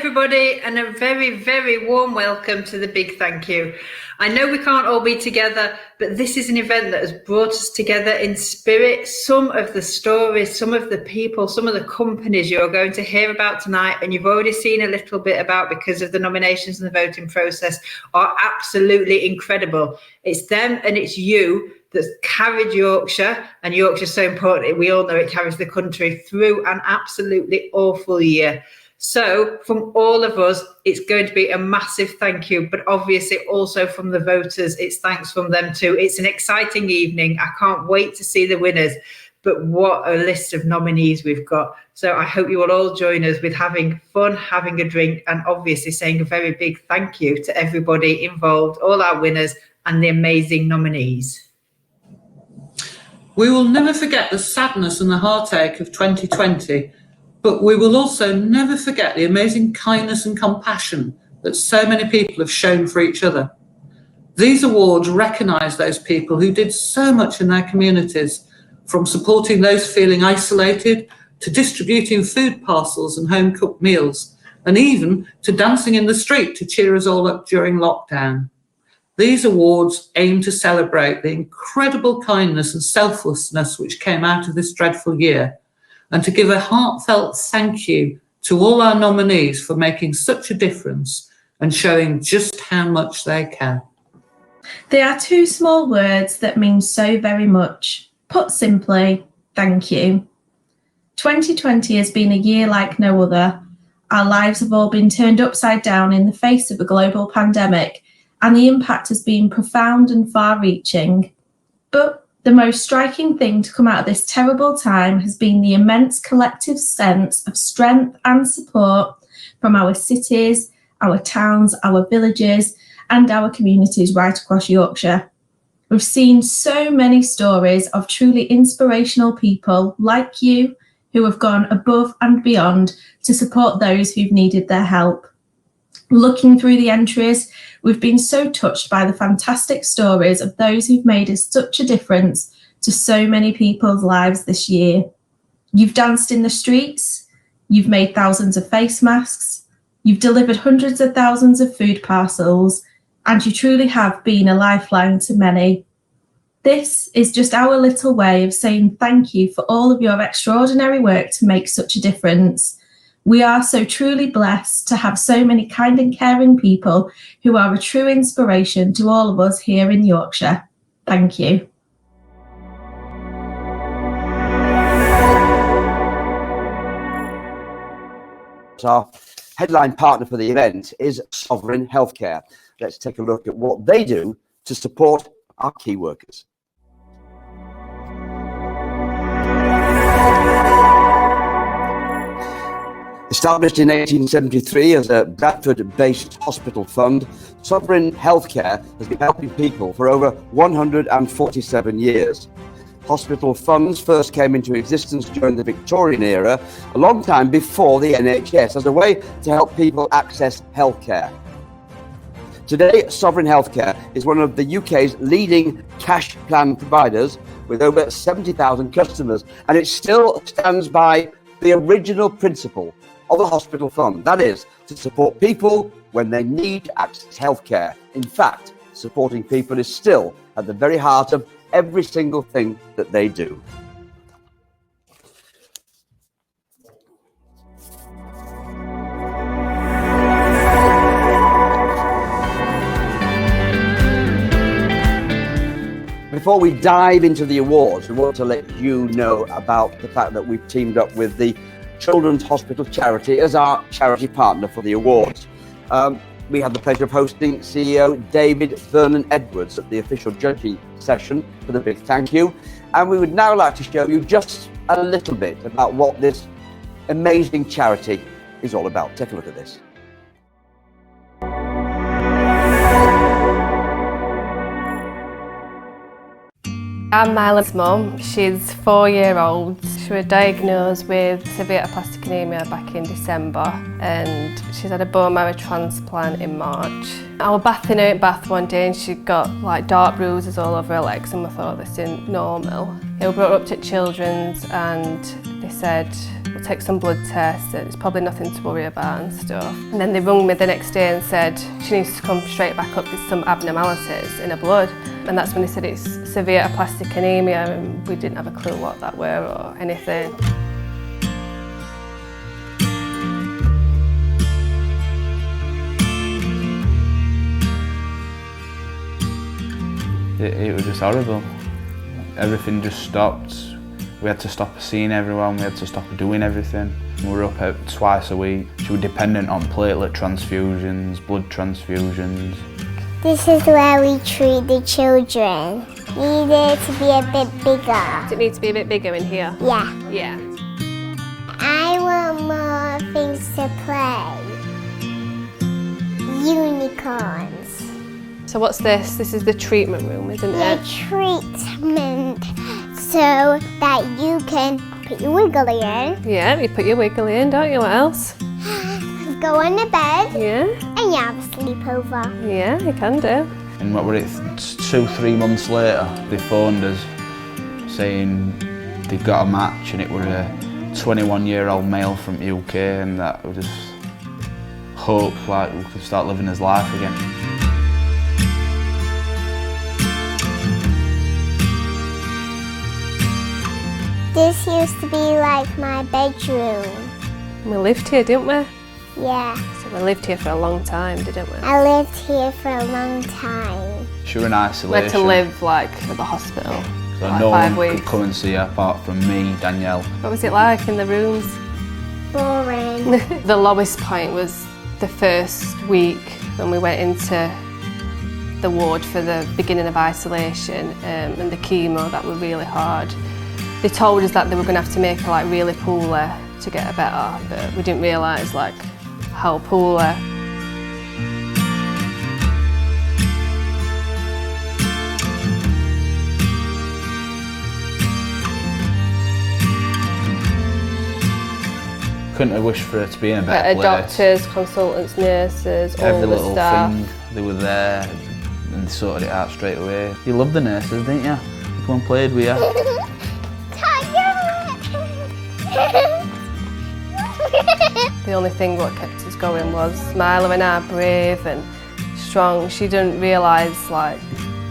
everybody, and a very, very warm welcome to the Big Thank You. I know we can't all be together, but this is an event that has brought us together in spirit. Some of the stories, some of the people, some of the companies you're going to hear about tonight, and you've already seen a little bit about because of the nominations and the voting process, are absolutely incredible. It's them and it's you that's carried Yorkshire, and Yorkshire's so important. We all know it carries the country through an absolutely awful year. So from all of us, it's going to be a massive thank you, but obviously also from the voters, it's thanks from them too. It's an exciting evening. I can't wait to see the winners, but what a list of nominees we've got. So I hope you will all join us with having fun, having a drink, and obviously saying a very big thank you to everybody involved, all our winners and the amazing nominees. We will never forget the sadness and the heartache of 2020, but we will also never forget the amazing kindness and compassion that so many people have shown for each other. These awards recognise those people who did so much in their communities, from supporting those feeling isolated to distributing food parcels and home-cooked meals, and even to dancing in the street to cheer us all up during lockdown. These awards aim to celebrate the incredible kindness and selflessness which came out of this dreadful year, and to give a heartfelt thank you to all our nominees for making such a difference and showing just how much they care. They are two small words that mean so very much. Put simply, thank you. 2020 has been a year like no other. Our lives have all been turned upside down in the face of a global pandemic, and the impact has been profound and far-reaching. But the most striking thing to come out of this terrible time has been the immense collective sense of strength and support from our cities, our towns, our villages, and our communities right across Yorkshire. We've seen so many stories of truly inspirational people like you who have gone above and beyond to support those who've needed their help. Looking through the entries, we've been so touched by the fantastic stories of those who've made such a difference to so many people's lives this year. You've danced in the streets, you've made thousands of face masks, you've delivered hundreds of thousands of food parcels, and you truly have been a lifeline to many. This is just our little way of saying thank you for all of your extraordinary work to make such a difference. We are so truly blessed to have so many kind and caring people who are a true inspiration to all of us here in Yorkshire. Thank you. Our headline partner for the event is Sovereign Healthcare. Let's take a look at what they do to support our key workers. Established in 1873 as a Bradford-based hospital fund, Sovereign Healthcare has been helping people for over 147 years. Hospital funds first came into existence during the Victorian era, a long time before the NHS, as a way to help people access healthcare. Today, Sovereign Healthcare is one of the UK's leading cash plan providers with over 70,000 customers, and it still stands by the original principle of a hospital fund, that is, to support people when they need to access healthcare. In fact, supporting people is still at the very heart of every single thing that they do. Before we dive into the awards, we want to let you know about the fact that we've teamed up with the Children's Hospital Charity as our charity partner for the awards. We had the pleasure of hosting CEO David Vernon Edwards at the official judging session for the big thank you. And we would now like to show you just a little bit about what this amazing charity is all about. Take a look at this. I'm Myla's mum. She's 4-year-old. She was diagnosed with severe aplastic anemia back in December, and she's had a bone marrow transplant in March. I was bathing her in bath one day and she got like dark bruises all over her legs, and we thought this isn't normal. He was brought up to Children's and they said, we'll take some blood tests, it's probably nothing to worry about and stuff. And then they rung me the next day and said she needs to come straight back up with some abnormalities in her blood. And that's when they said it's severe aplastic anemia, and we didn't have a clue what that were or anything. It was just horrible. Everything just stopped. We had to stop seeing everyone, we had to stop doing everything. We were up twice a week. She was dependent on platelet transfusions, blood transfusions. This is where we treat the children. Need it to be a bit bigger. Does it need to be a bit bigger in here? Yeah. Yeah. I want more things to play. Unicorns. So what's this? This is the treatment room, isn't The it? treatment so that you can put your wiggly in, Yeah, you put your wiggly in, don't you? What else? go on the bed, Yeah, and you have a sleepover. yeah, you can do. And what were it, 2-3 months later, they phoned us saying they'd got a match and it was a 21-year-old male from the UK, and that we just hoped like we could start living his life again. This used to be like my bedroom. We lived here, didn't we? Yeah, So we lived here for a long time, didn't we? I lived here for a long time. She was in We isolation. had to live like at the hospital. So like no 5 one weeks. could come and see her apart from me, Danielle. What was it like in the rooms? Boring. The lowest point was the first week when we went into the ward for the beginning of isolation and the chemo. That were really hard. They told us that they were going to have to make her like really poorly to get her better, but we didn't realise like how poorly. Couldn't have wished for her to be in a better Her place. doctors, consultants, nurses, all Every the little staff. thing, they were there and they sorted it out straight away. You loved the nurses, didn't you? You come and played with you. The only thing what kept us going was Mila and our brave and strong. She didn't realise like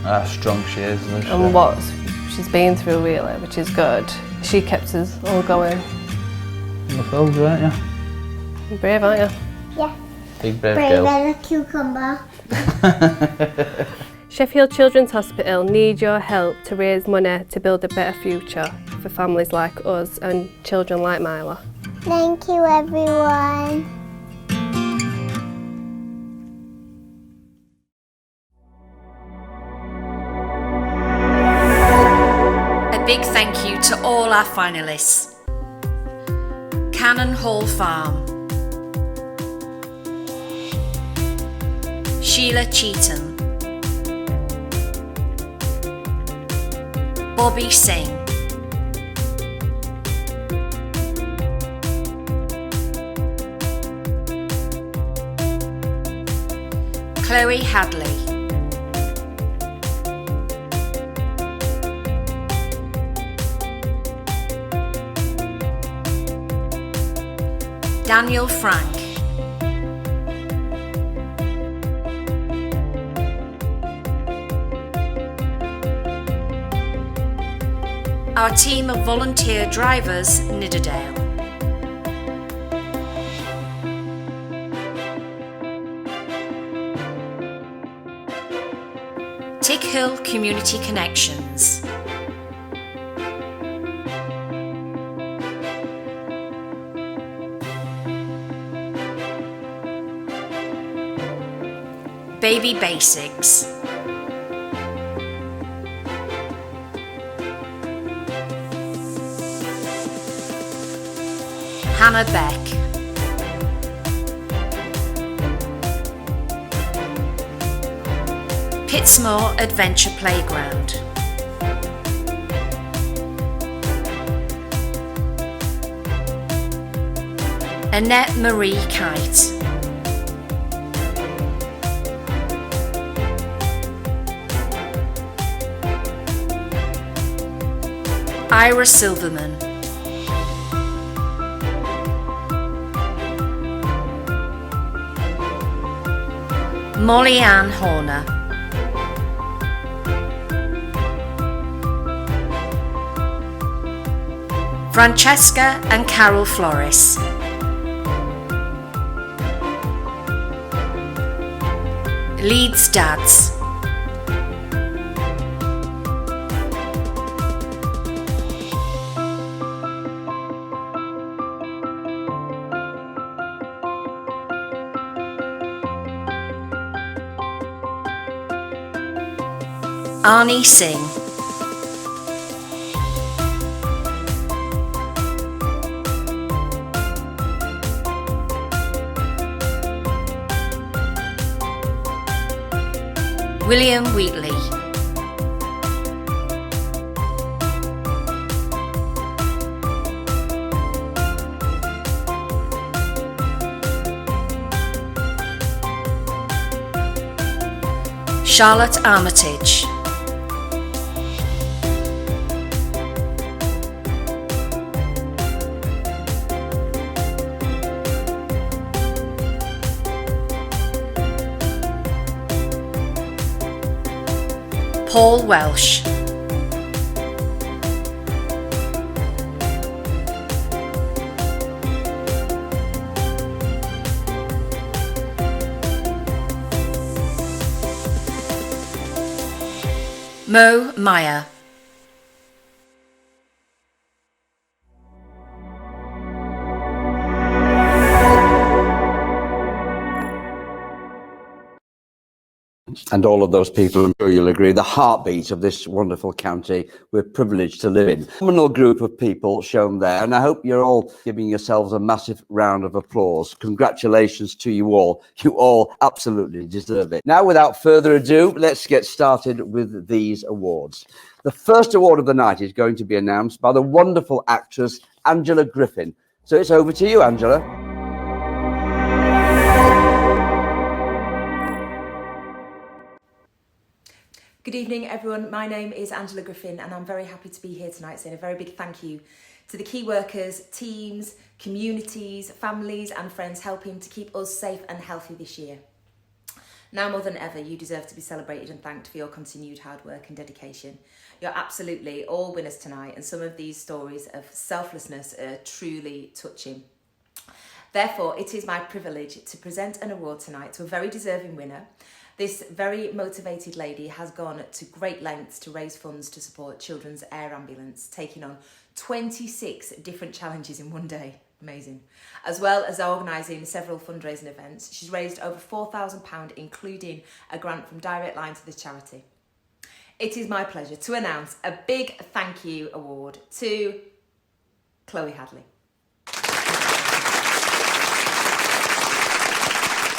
How strong she is. Isn't she? and what she's been through really, which is good. She kept us all going. You felt, weren't you? You're brave, aren't you? Yeah, Big brave brave girl. as a cucumber. Sheffield Children's Hospital need your help to raise money to build a better future for families like us and children like Mila. Thank you, everyone. A big thank you to all our finalists. Cannon Hall Farm, Sheila Cheetham, Bobby Singh, Chloe Hadley, Daniel Frank, our team of volunteer drivers, Nidderdale. Tick Hill Community Connections. Baby Basics. Hannah Beck. Pittsmore Adventure Playground. Annette Marie Kite. Ira Silverman, Molly Ann Horner, Francesca and Carol Flores, Leeds Dads, Arnie Singh, William Wheatley, Charlotte Armitage, Paul Welsh, Mo Meyer, And all of those people, I'm sure you'll agree, the heartbeat of this wonderful county we're privileged to live in. Phenomenal group of people shown there, and I hope you're all giving yourselves a massive round of applause. Congratulations to you all. You all absolutely deserve it. Now, without further ado, let's get started with these awards. The first award of the night is going to be announced by the wonderful actress Angela Griffin. So it's over to you, Angela. Good evening, everyone. My name is Angela Griffin, and I'm very happy to be here tonight saying a very big thank you to the key workers, teams, communities, families and friends helping to keep us safe and healthy this year. Now more than ever, you deserve to be celebrated and thanked for your continued hard work and dedication. You're absolutely all winners tonight, and some of these stories of selflessness are truly touching. Therefore, it is my privilege to present an award tonight to a very deserving winner. This very motivated lady has gone to great lengths to raise funds to support Children's Air Ambulance, taking on 26 different challenges in one day. Amazing. As well as organising several fundraising events, she's raised over £4,000, including a grant from Direct Line to the charity. It is my pleasure to announce a big thank you award to Chloe Hadley.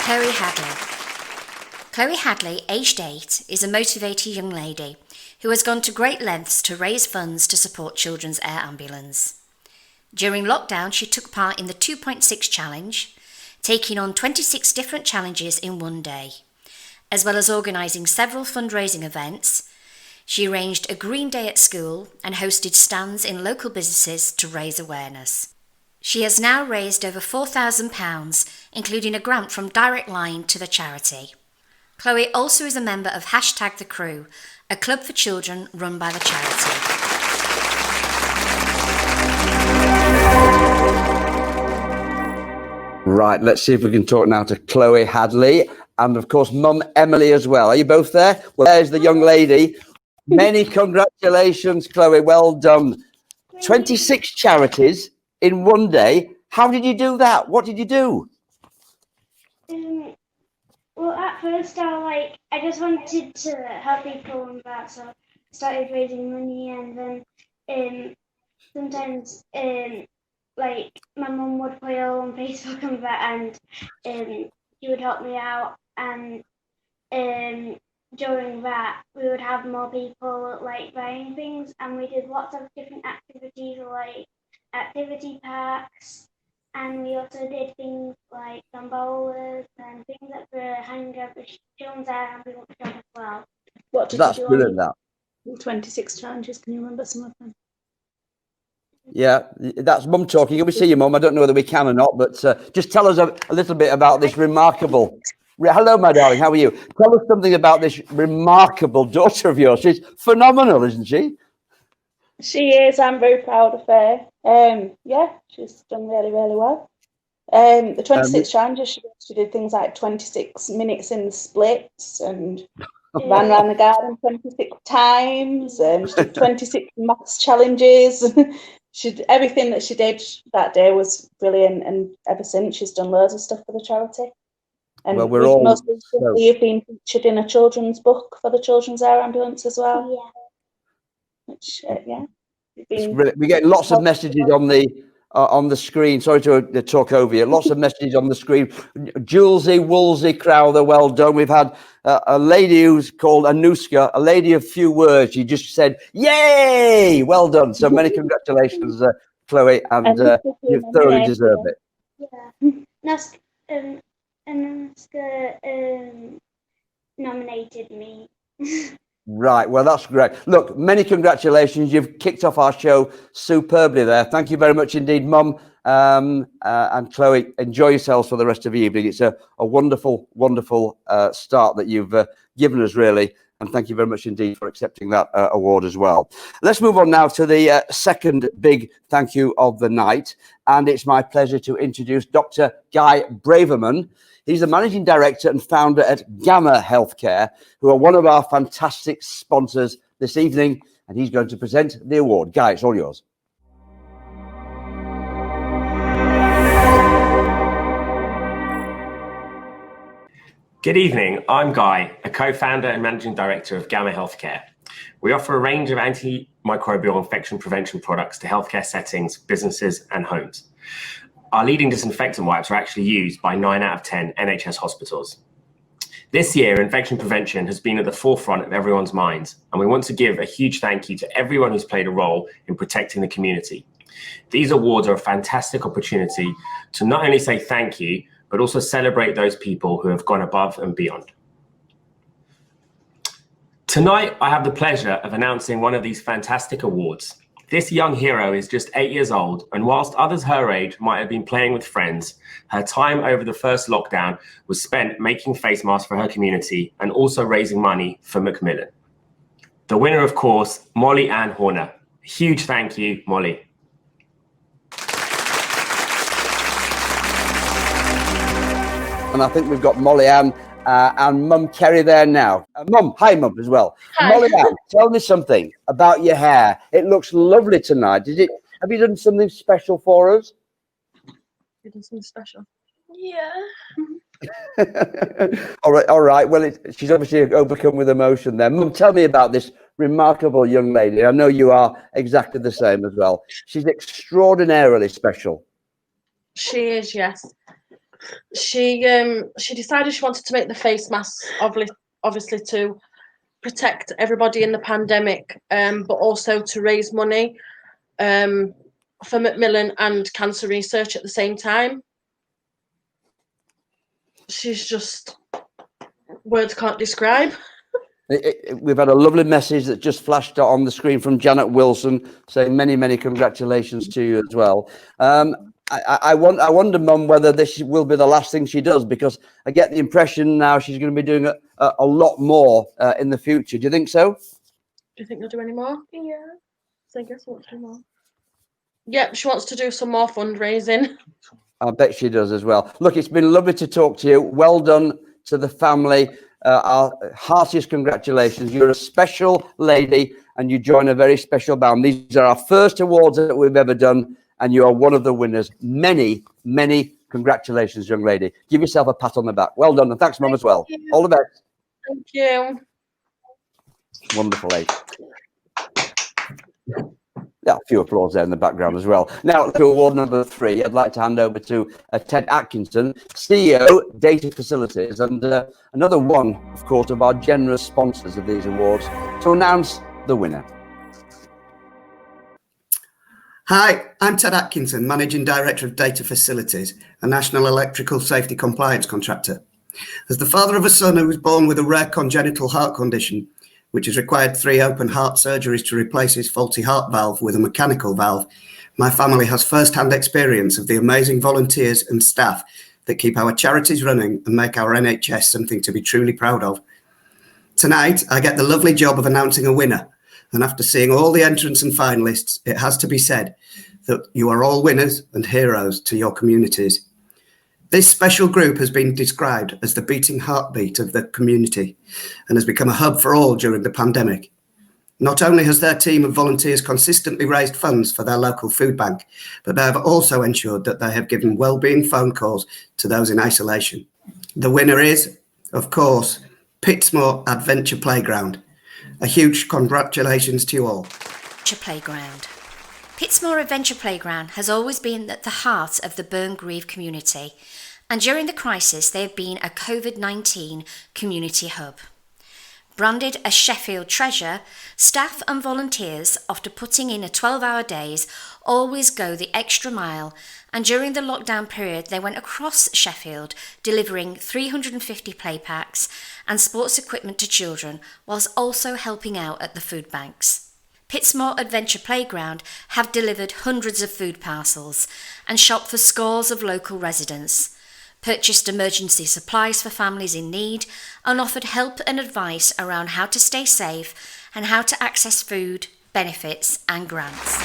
Chloe Hadley. Chloe Hadley, aged 8, is a motivated young lady who has gone to great lengths to raise funds to support Children's Air Ambulance. During lockdown, she took part in the 2.6 challenge, taking on 26 different challenges in one day. As well as organising several fundraising events, she arranged a green day at school and hosted stands in local businesses to raise awareness. She has now raised over £4,000, including a grant from Direct Line to the charity. Chloe also is a member of #The Crew, a club for children run by the charity. Right, let's see if we can talk now to Chloe Hadley and, of course, Mum Emily as well. Are you both there? Well, there's the young lady. Many congratulations, Chloe. Well done. 26 charities in one day. How did you do that? What did you do? Well, at first I just wanted to help people and that, so I started raising money, and then sometimes my mum would put it all on Facebook and that, and she would help me out, and during that we would have more people buying things, and we did lots of different activities like activity parks. And we also did things like tombolas and things that were hanging out the Children's Air Ambulance as well. What did That's you do brilliant, that. on 26 challenges? Can you remember some of them? Yeah, that's Mum talking. Can we see you, Mum? I don't know whether we can or not, but just tell us a little bit about this remarkable... Hello, my darling. How are you? Tell us something about this remarkable daughter of yours. She's phenomenal, isn't she? She is. I'm very proud of her. Yeah, she's done really, really well. The 26 challenges, she did things like 26 minutes in the splits and ran around the garden 26 times. She did 26 maths challenges. Everything that she did that day was brilliant, and ever since she's done loads of stuff for the charity. And well, we're all most recently you've been featured in a children's book for the Children's Air Ambulance as well. Yeah. Which, yeah. We get lots of messages on the screen. Sorry to talk over you. Lots of messages on the screen. Julesy, Woolsey, Crowther, well done. We've had a lady who's called Anuska, a lady of few words. She just said, "Yay!" Well done. So many congratulations, Chloe, and you thoroughly deserve it. Yeah. Anuska nominated me. Right, well, that's great. Look, many congratulations. You've kicked off our show superbly there. Thank you very much indeed, Mum. And Chloe, enjoy yourselves for the rest of the evening. It's a wonderful, wonderful start that you've given us, really. And thank you very much indeed for accepting that award as well. Let's move on now to the second big thank you of the night. And it's my pleasure to introduce Dr. Guy Braverman. He's the managing director and founder at Gamma Healthcare, who are one of our fantastic sponsors this evening. And he's going to present the award. Guy, it's all yours. Good evening, I'm Guy, a co-founder and managing director of Gamma Healthcare. We offer a range of antimicrobial infection prevention products to healthcare settings, businesses and homes. Our leading disinfectant wipes are actually used by 9 out of 10 NHS hospitals. This year, infection prevention has been at the forefront of everyone's minds, and we want to give a huge thank you to everyone who's played a role in protecting the community. These awards are a fantastic opportunity to not only say thank you, but also celebrate those people who have gone above and beyond. Tonight, I have the pleasure of announcing one of these fantastic awards. This young hero is just 8 years old, and whilst others her age might have been playing with friends, her time over the first lockdown was spent making face masks for her community and also raising money for Macmillan. The winner, of course, Molly Ann Horner. Huge thank you, Molly. And I think we've got Molly Ann and Mum Kerry there now. Mum, hi Mum as well. Hi. Molly Ann, tell me something about your hair. It looks lovely tonight. Have you done something special for us? You done something special? Yeah. All right. Well, she's obviously overcome with emotion there. Mum, tell me about this remarkable young lady. I know you are exactly the same as well. She's extraordinarily special. She is, yes. She decided she wanted to make the face masks, obviously to protect everybody in the pandemic, but also to raise money for Macmillan and cancer research at the same time. She's just, words can't describe. We've had a lovely message that just flashed on the screen from Janet Wilson saying many, many congratulations to you as well. I wonder, Mum, whether this will be the last thing she does, because I get the impression now she's going to be doing a lot more in the future. Do you think so? Do you think they'll do any more? Yeah. So I guess I want to do more. Yep, she wants to do some more fundraising. I bet she does as well. Look, it's been lovely to talk to you. Well done to the family. Our heartiest congratulations. You're a special lady and you join a very special band. These are our first awards that we've ever done, and you are one of the winners. Many, many congratulations, young lady. Give yourself a pat on the back. Well done, and thanks, Mum, as well. All the best. Thank you. Wonderful, lady. Yeah, a few applause there in the background as well. Now, to award number 3, I'd like to hand over to Ted Atkinson, CEO, Data Facilities, and another one, of course, of our generous sponsors of these awards, to announce the winner. Hi, I'm Ted Atkinson, Managing Director of Data Facilities, a national electrical safety compliance contractor. As the father of a son who was born with a rare congenital heart condition, which has required 3 open heart surgeries to replace his faulty heart valve with a mechanical valve, my family has first-hand experience of the amazing volunteers and staff that keep our charities running and make our NHS something to be truly proud of. Tonight, I get the lovely job of announcing a winner. And after seeing all the entrants and finalists, it has to be said that you are all winners and heroes to your communities. This special group has been described as the beating heartbeat of the community and has become a hub for all during the pandemic. Not only has their team of volunteers consistently raised funds for their local food bank, but they have also ensured that they have given wellbeing phone calls to those in isolation. The winner is, of course, Pitsmoor Adventure Playground. A huge congratulations to you all. Adventure Playground. Pitsmoor Adventure Playground has always been at the heart of the burn-grieved community, and during the crisis they have been a COVID-19 community hub. Branded a Sheffield treasure, staff and volunteers, after putting in a 12-hour days, always go the extra mile, and during the lockdown period they went across Sheffield delivering 350 play packs and sports equipment to children, whilst also helping out at the food banks. Pitsmoor Adventure Playground have delivered hundreds of food parcels and shopped for scores of local residents, purchased emergency supplies for families in need, and offered help and advice around how to stay safe and how to access food, benefits and grants.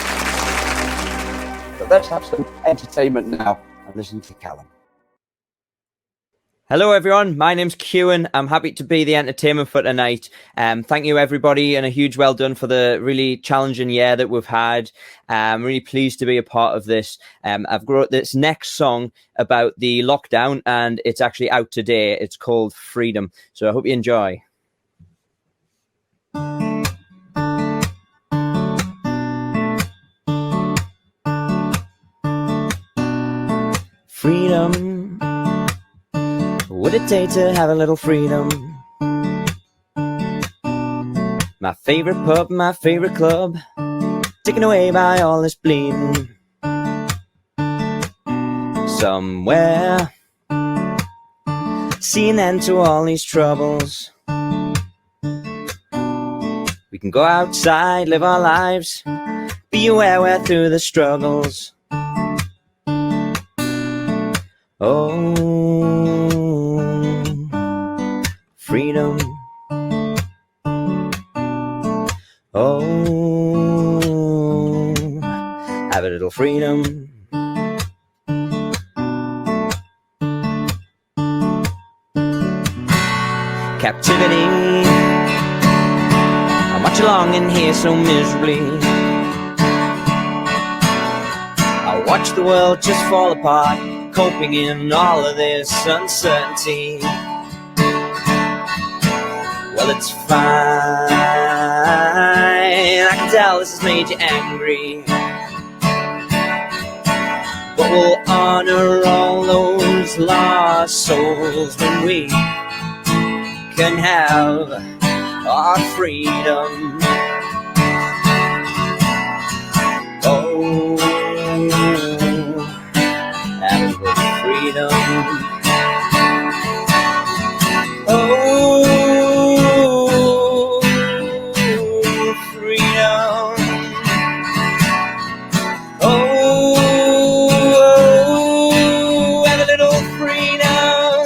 But let's have some entertainment now and listen to Callum. Hello everyone, my name's Kewan. I'm happy to be the entertainment for tonight. Thank you everybody, and a huge well done for the really challenging year that we've had. I'm really pleased to be a part of this. I've wrote this next song about the lockdown and it's actually out today. It's called Freedom. So I hope you enjoy. Freedom. Would it take to have a little freedom? My favourite pub, my favourite club, taken away by all this bleeding. Somewhere, see an end to all these troubles. We can go outside, live our lives, be aware we're through the struggles. Oh, freedom. Oh, have a little freedom. Captivity. How much longing here so miserably? I watch the world just fall apart, coping in all of this uncertainty. Well, it's fine, I can tell this has made you angry, but we'll honor all those lost souls when we can have our freedom. Oh, have a little freedom. Oh, freedom. Oh, have a little freedom.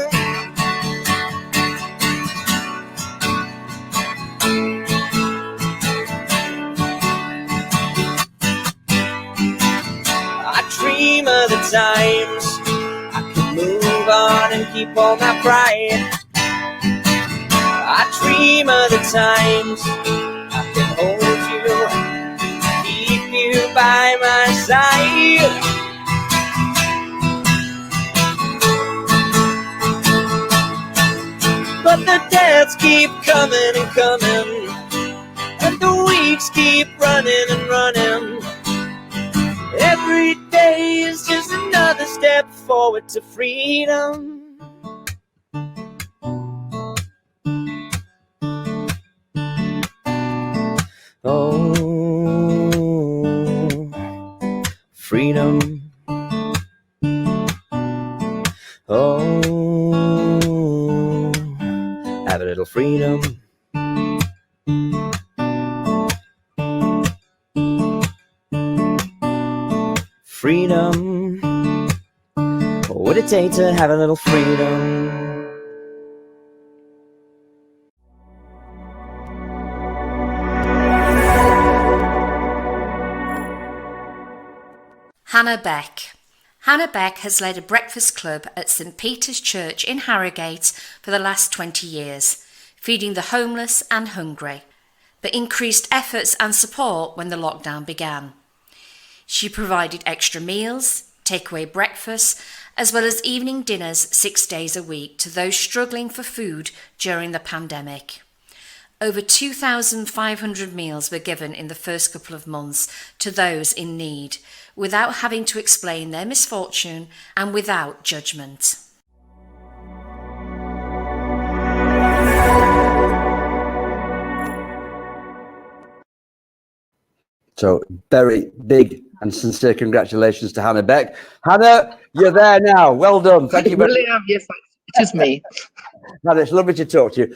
I dream of the times I can move on and keep all my pride. I dream of the times I can hold you, keep you by my side. But the days keep coming and coming, and the weeks keep running and running. Every day is just another step forward to freedom. Oh, freedom. Oh, have a little freedom. freedom? What would it take to have a little freedom? Hannah Beck. Hannah Beck has led a breakfast club at St Peter's Church in Harrogate for the last 20 years, feeding the homeless and hungry, but increased efforts and support when the lockdown began. She provided extra meals, takeaway breakfasts, as well as evening dinners 6 days a week to those struggling for food during the pandemic. Over 2,500 meals were given in the first couple of months to those in need, without having to explain their misfortune and without judgment. So very big and sincere congratulations to Hannah Beck. Hannah, you're there now. Well done. Thank you very much. Really am. Yes, it is me. Hannah, it's lovely to talk to you.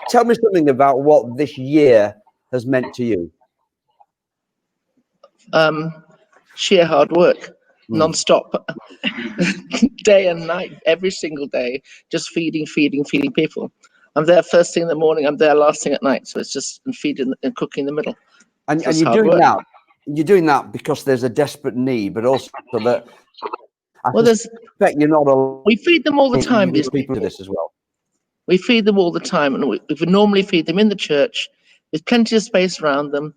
Tell me something about what this year has meant to you. Sheer hard work, non-stop, day and night, every single day, just feeding people. I'm there first thing in the morning, I'm there last thing at night. So it's just feeding and cooking in the middle. And you're doing that. You're doing that because there's a desperate need, but also that I suspect you're not alone. We feed them all the time. These people do this as well. We feed them all the time, and we normally feed them in the church with plenty of space around them,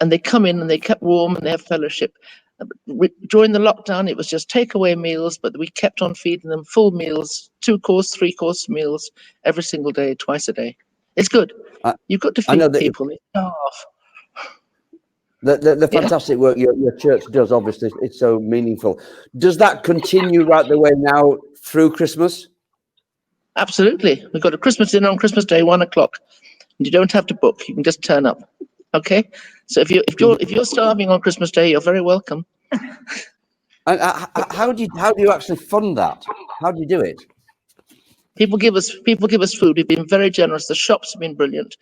and they come in and they kept warm and they have fellowship. During the lockdown, it was just takeaway meals, but we kept on feeding them full meals, 2-course, 3-course meals every single day, twice a day. It's good. You've got to feed people. They starve. The fantastic work your church does, obviously, it's so meaningful. Does that continue right the way now through Christmas? Absolutely. We've got a Christmas dinner on Christmas Day, 1 o'clock. And you don't have to book. You can just turn up. Okay? So if you're starving on Christmas Day, you're very welcome. And how do you actually fund that? How do you do it? People give us food. We've been very generous. The shops have been brilliant.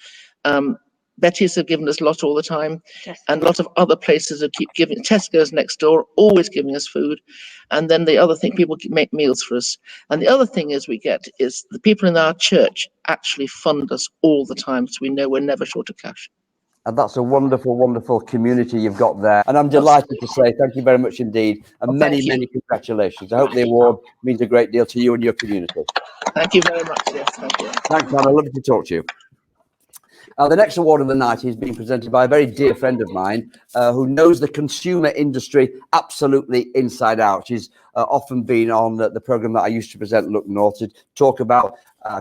Betty's have given us a lot all the time, and a lot of other places have keep giving. Tesco's next door, always giving us food. And then the other thing, people make meals for us. And the other thing is the people in our church actually fund us all the time, so we know we're never short of cash. And that's a wonderful, wonderful community you've got there. And I'm delighted to say thank you very much indeed. And many congratulations. I hope the award means a great deal to you and your community. Thank you very much. Yes, thank you. Thanks, man. Lovely to talk to you. The next award of the night is being presented by a very dear friend of mine who knows the consumer industry absolutely inside out. She's often been on the programme that I used to present, Look North, to talk about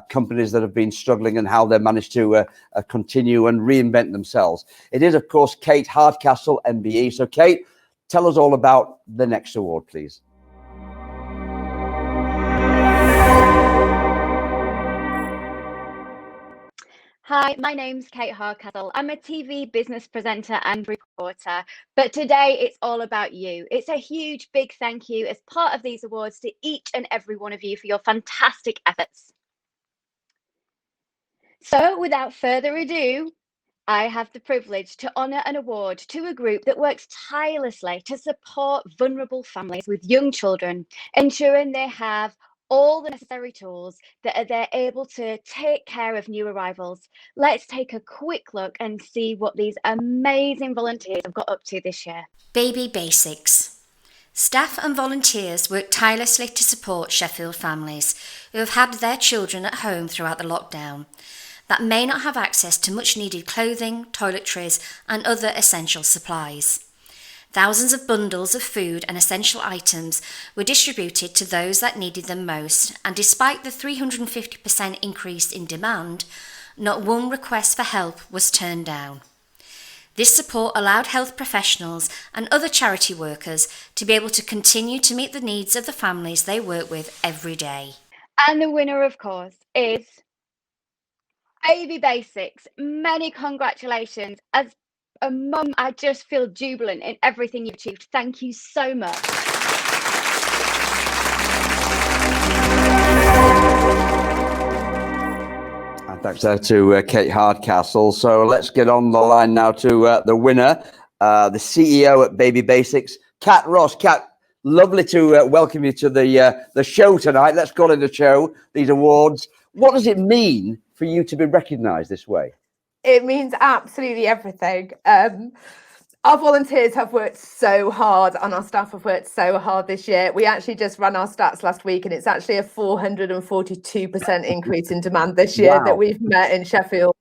companies that have been struggling and how they've managed to continue and reinvent themselves. It is, of course, Kate Hardcastle, MBE. So, Kate, tell us all about the next award, please. Hi, my name's Kate Hardcastle. I'm a TV business presenter and reporter, but today it's all about you. It's a huge, big thank you as part of these awards to each and every one of you for your fantastic efforts. So without further ado, I have the privilege to honour an award to a group that works tirelessly to support vulnerable families with young children, ensuring they have all the necessary tools that they're able to take care of new arrivals. Let's take a quick look and see what these amazing volunteers have got up to this year. Baby Basics. Staff and volunteers work tirelessly to support Sheffield families who have had their children at home throughout the lockdown that may not have access to much needed clothing, toiletries and other essential supplies. Thousands of bundles of food and essential items were distributed to those that needed them most, and despite the 350% increase in demand, not one request for help was turned down. This support allowed health professionals and other charity workers to be able to continue to meet the needs of the families they work with every day. And the winner, of course, is Baby Basics. Many congratulations. As a mum, I just feel jubilant in everything you've achieved. Thank you so much. And thanks to Kate Hardcastle. So let's get on the line now to the winner, the CEO at Baby Basics, Kat Ross. Kat, Lovely to welcome you to the show tonight. Let's call it a show, these awards. What does it mean for you to be recognised this way? It means absolutely everything. Our volunteers have worked so hard and our staff have worked so hard this year. We actually just ran our stats last week and it's actually a 442% increase in demand this year that we've met in Sheffield,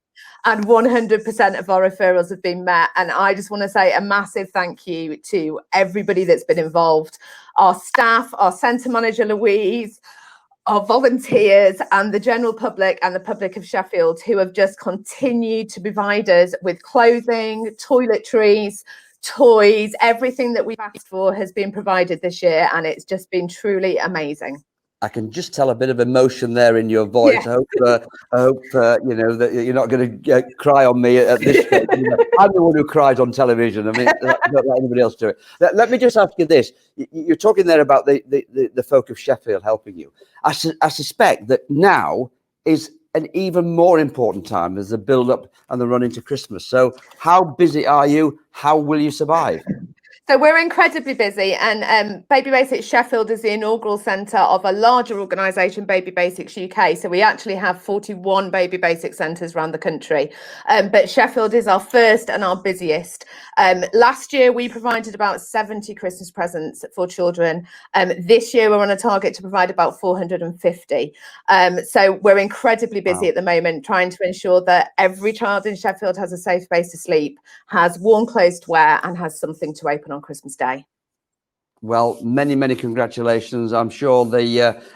and 100% of our referrals have been met. And I just want to say a massive thank you to everybody that's been involved, our staff, our centre manager Louise, our volunteers and the general public and the public of Sheffield, who have just continued to provide us with clothing, toiletries, toys. Everything that we've asked for has been provided this year, and it's just been truly amazing. I can just tell a bit of emotion there in your voice. Yeah. I hope you know that you're not going to cry on me at this stage. I'm the one who cries on television. I mean, don't let anybody else do it. Let me just ask you this: you're talking there about the folk of Sheffield helping you. I suspect that now is an even more important time as the build-up and the run into Christmas. So, how busy are you? How will you survive? So we're incredibly busy, and Baby Basics Sheffield is the inaugural centre of a larger organisation, Baby Basics UK. So we actually have 41 Baby Basics centres around the country, but Sheffield is our first and our busiest. Last year we provided about 70 Christmas presents for children. This year we're on a target to provide about 450. So we're incredibly busy at the moment, trying to ensure that every child in Sheffield has a safe place to sleep, has warm clothes to wear, and has something to open on Christmas Day. Well, many congratulations. I'm sure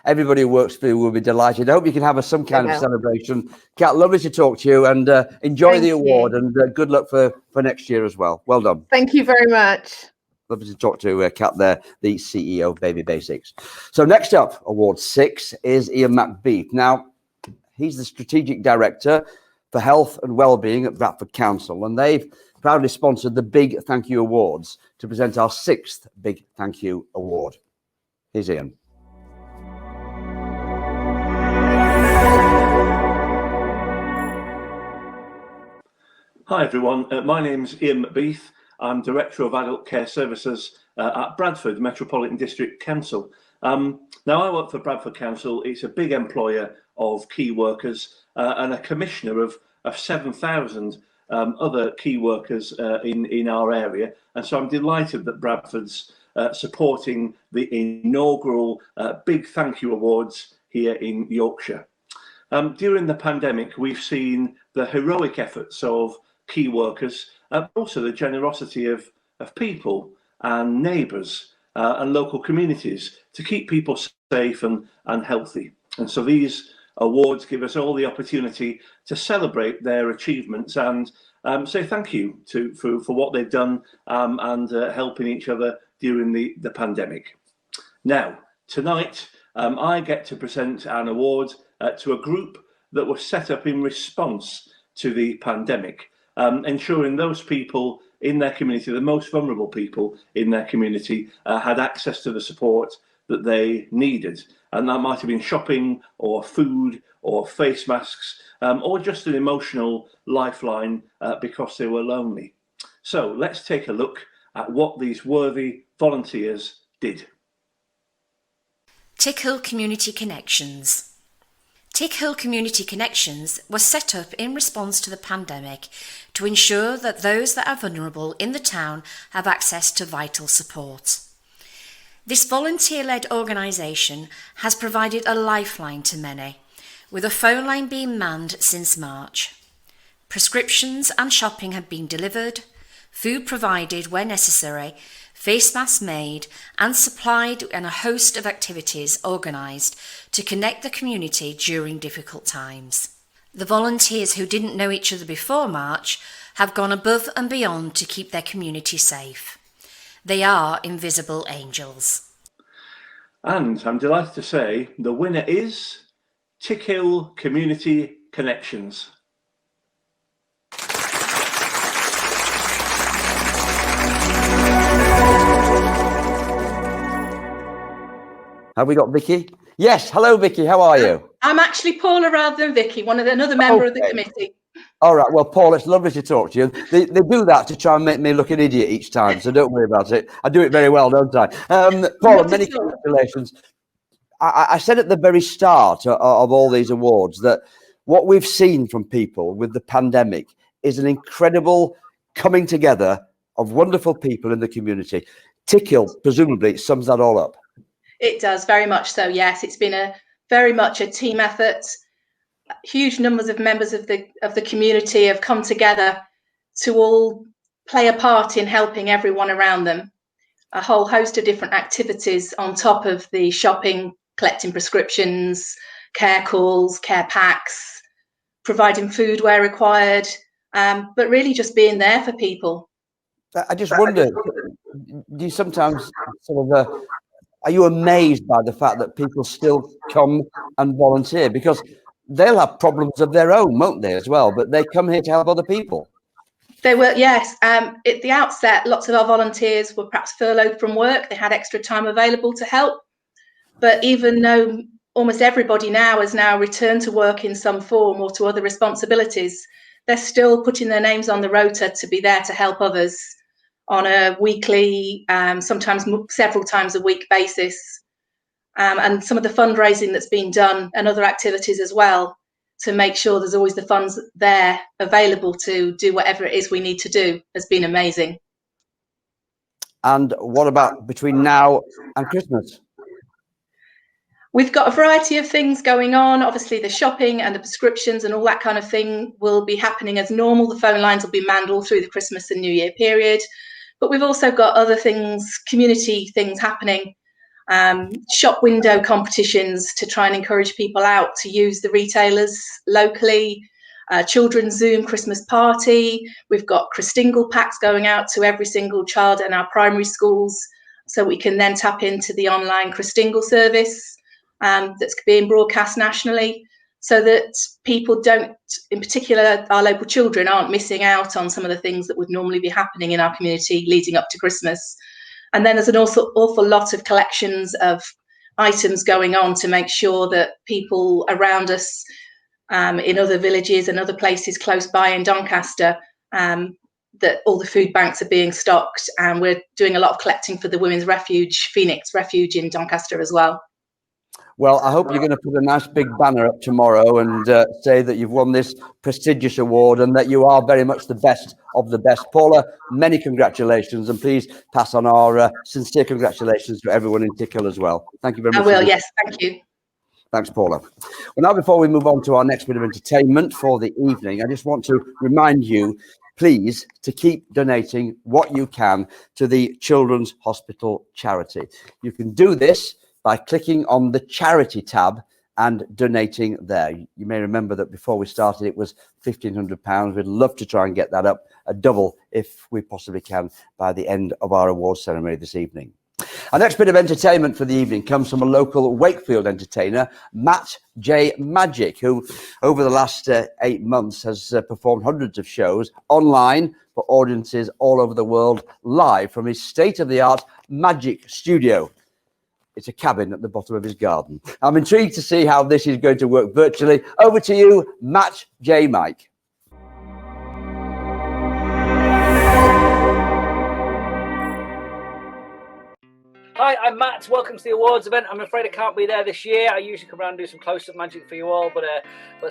everybody who works for you will be delighted. I hope you can have some kind of celebration. Kat, lovely to talk to you, and enjoy the award, and good luck for next year as well. Well done. Thank you very much. Lovely to talk to Kat there, the CEO of Baby Basics. So next up, Award 6 is Ian McBeath. Now, he's the Strategic Director for Health and Wellbeing at Bradford Council, and they've proudly sponsored the Big Thank You Awards to present our 6th Big Thank You Award. Here's Ian. Hi everyone, my name's Ian McBeath. I'm Director of Adult Care Services at Bradford Metropolitan District Council. Now I work for Bradford Council. It's a big employer of key workers and a commissioner of 7,000 other key workers in our area, and so I'm delighted that Bradford's supporting the inaugural Big Thank You Awards here in Yorkshire. During the pandemic, we've seen the heroic efforts of key workers, also the generosity of people and neighbours and local communities to keep people safe and healthy. And so these awards give us all the opportunity to celebrate their achievements and say thank you for what they've done and helping each other during the pandemic. Now, tonight, I get to present an award to a group that was set up in response to the pandemic, ensuring those people in their community, the most vulnerable people in their community, had access to the support that they needed. And that might have been shopping or food or face masks or just an emotional lifeline because they were lonely. So let's take a look at what these worthy volunteers did. Tickhill Community Connections. Tickhill Community Connections was set up in response to the pandemic to ensure that those that are vulnerable in the town have access to vital support. This volunteer-led organisation has provided a lifeline to many, with a phone line being manned since March. Prescriptions and shopping have been delivered, food provided where necessary, face masks made and supplied, and a host of activities organised to connect the community during difficult times. The volunteers who didn't know each other before March have gone above and beyond to keep their community safe. They are invisible angels. And I'm delighted to say the winner is Tickhill Community Connections. Have we got Vicky? Yes. Hello, Vicky. How are you? I'm actually Paula rather than Vicky, another member of the committee. All right. Well, Paul, it's lovely to talk to you. They do that to try and make me look an idiot each time, so don't worry about it. I do it very well, don't I? Paul, many congratulations. I said at the very start of all these awards that what we've seen from people with the pandemic is an incredible coming together of wonderful people in the community. Tickle, presumably, sums that all up. It does, very much so, yes. It's been very much a team effort. Huge numbers of members of the community have come together to all play a part in helping everyone around them. A whole host of different activities on top of the shopping, collecting prescriptions, care calls, care packs, providing food where required, but really just being there for people. I just wonder, do you sometimes sort of, are you amazed by the fact that people still come and volunteer? Because they'll have problems of their own, won't they, as well? But they come here to help other people. They were, yes. At the outset, lots of our volunteers were perhaps furloughed from work. They had extra time available to help. But even though almost everybody now has returned to work in some form or to other responsibilities, they're still putting their names on the rota to be there to help others on a weekly, sometimes several times a week basis. And some of the fundraising that's been done and other activities as well to make sure there's always the funds there available to do whatever it is we need to do has been amazing. And what about between now and Christmas? We've got a variety of things going on. Obviously, the shopping and the prescriptions and all that kind of thing will be happening as normal. The phone lines will be manned all through the Christmas and New Year period. But we've also got other things, community things happening, shop window competitions to try and encourage people out to use the retailers locally, children's Zoom Christmas party. We've got Christingle packs going out to every single child in our primary schools so we can then tap into the online Christingle service that's being broadcast nationally, so that people don't, in particular our local children, aren't missing out on some of the things that would normally be happening in our community leading up to Christmas. And then there's an awful lot of collections of items going on to make sure that people around us in other villages and other places close by in Doncaster, that all the food banks are being stocked, and we're doing a lot of collecting for the Women's Refuge, Phoenix Refuge in Doncaster as well. Well, I hope you're going to put a nice big banner up tomorrow and say that you've won this prestigious award and that you are very much the best of the best. Paula, many congratulations, and please pass on our sincere congratulations to everyone in Tickle as well. Thank you very much. I will, yes, thank you. Thanks, Paula. Well, now before we move on to our next bit of entertainment for the evening, I just want to remind you, please, to keep donating what you can to the Children's Hospital charity. You can do this by clicking on the charity tab and donating there. You may remember that before we started, it was £1,500. We'd love to try and get that up a double if we possibly can by the end of our awards ceremony this evening. Our next bit of entertainment for the evening comes from a local Wakefield entertainer, Matt J. Magic, who over the last 8 months has performed hundreds of shows online for audiences all over the world, live from his state-of-the-art Magic studio. It's a cabin at the bottom of his garden. I'm intrigued to see how this is going to work virtually. Over to you, Matt J. Mike. Hi, I'm Matt. Welcome to the awards event. I'm afraid I can't be there this year. I usually come around and do some close-up magic for you all, but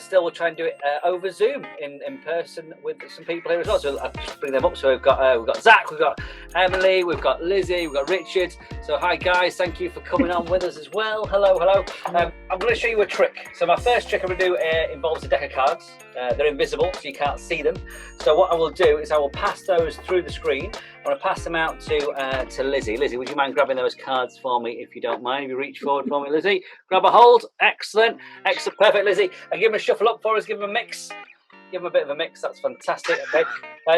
still we'll try and do it over Zoom in person with some people here as well. So I'll just bring them up. So we've got Zach, we've got Emily, we've got Lizzie, we've got Richard. So hi guys, thank you for coming on with us as well. Hello. I'm going to show you a trick. So my first trick I'm going to do involves a deck of cards. They're invisible, so you can't see them. So what I will do is I will pass those through the screen. I'm going to pass them out to Lizzie. Lizzie, would you mind grabbing those cards for me, if you don't mind? If you reach forward for me, Lizzie. Grab a hold. Excellent. Perfect, Lizzie. And give them a shuffle up for us. Give them a mix. Give them a bit of a mix. That's fantastic. Okay.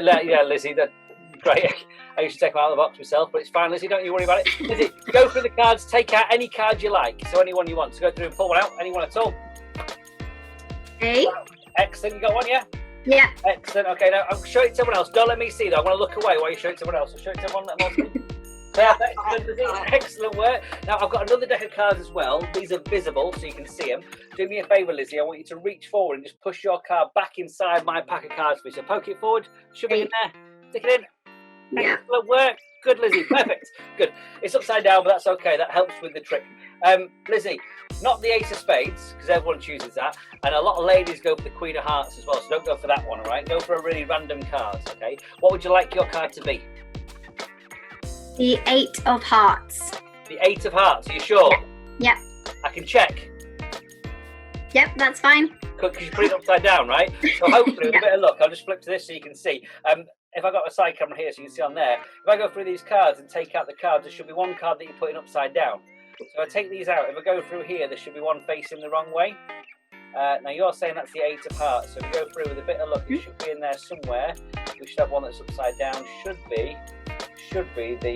Yeah, Lizzie, that's great. I used to take them out of the box myself, but it's fine, Lizzie. Don't you worry about it. Lizzie, go through the cards. Take out any card you like. So anyone you want. So go through and pull one out. Anyone at all. Hey. Excellent. You got one, yeah? Yeah. Excellent. Okay, now I'll show it to someone else. Don't let me see though. I want to look away while you show it to someone else. I'll show it to someone else. Excellent work. Now, I've got another deck of cards as well. These are visible, so you can see them. Do me a favour, Lizzie. I want you to reach forward and just push your card back inside my pack of cards for you. So poke it forward, shove it in there, stick it in. Yeah. Excellent work. Good, Lizzie. Perfect. Good. It's upside down, but that's okay. That helps with the trick. Lizzie, not the Ace of Spades, because everyone chooses that. And a lot of ladies go for the Queen of Hearts as well, so don't go for that one, all right? Go for a really random card, okay? What would you like your card to be? The 8 of Hearts. The 8 of Hearts, are you sure? Yep. I can check. Yep, that's fine. Because you put it upside down, right? So hopefully, with a bit of luck, I'll just flip to this so you can see. If I got a side camera here so you can see on there, if I go through these cards and take out the cards, there should be one card that you're putting upside down. So I take these out. If I go through here, there should be one facing the wrong way. Now you're saying that's the 8 of Hearts. So if we go through with a bit of luck, it should be in there somewhere. We should have one that's upside down. Should be the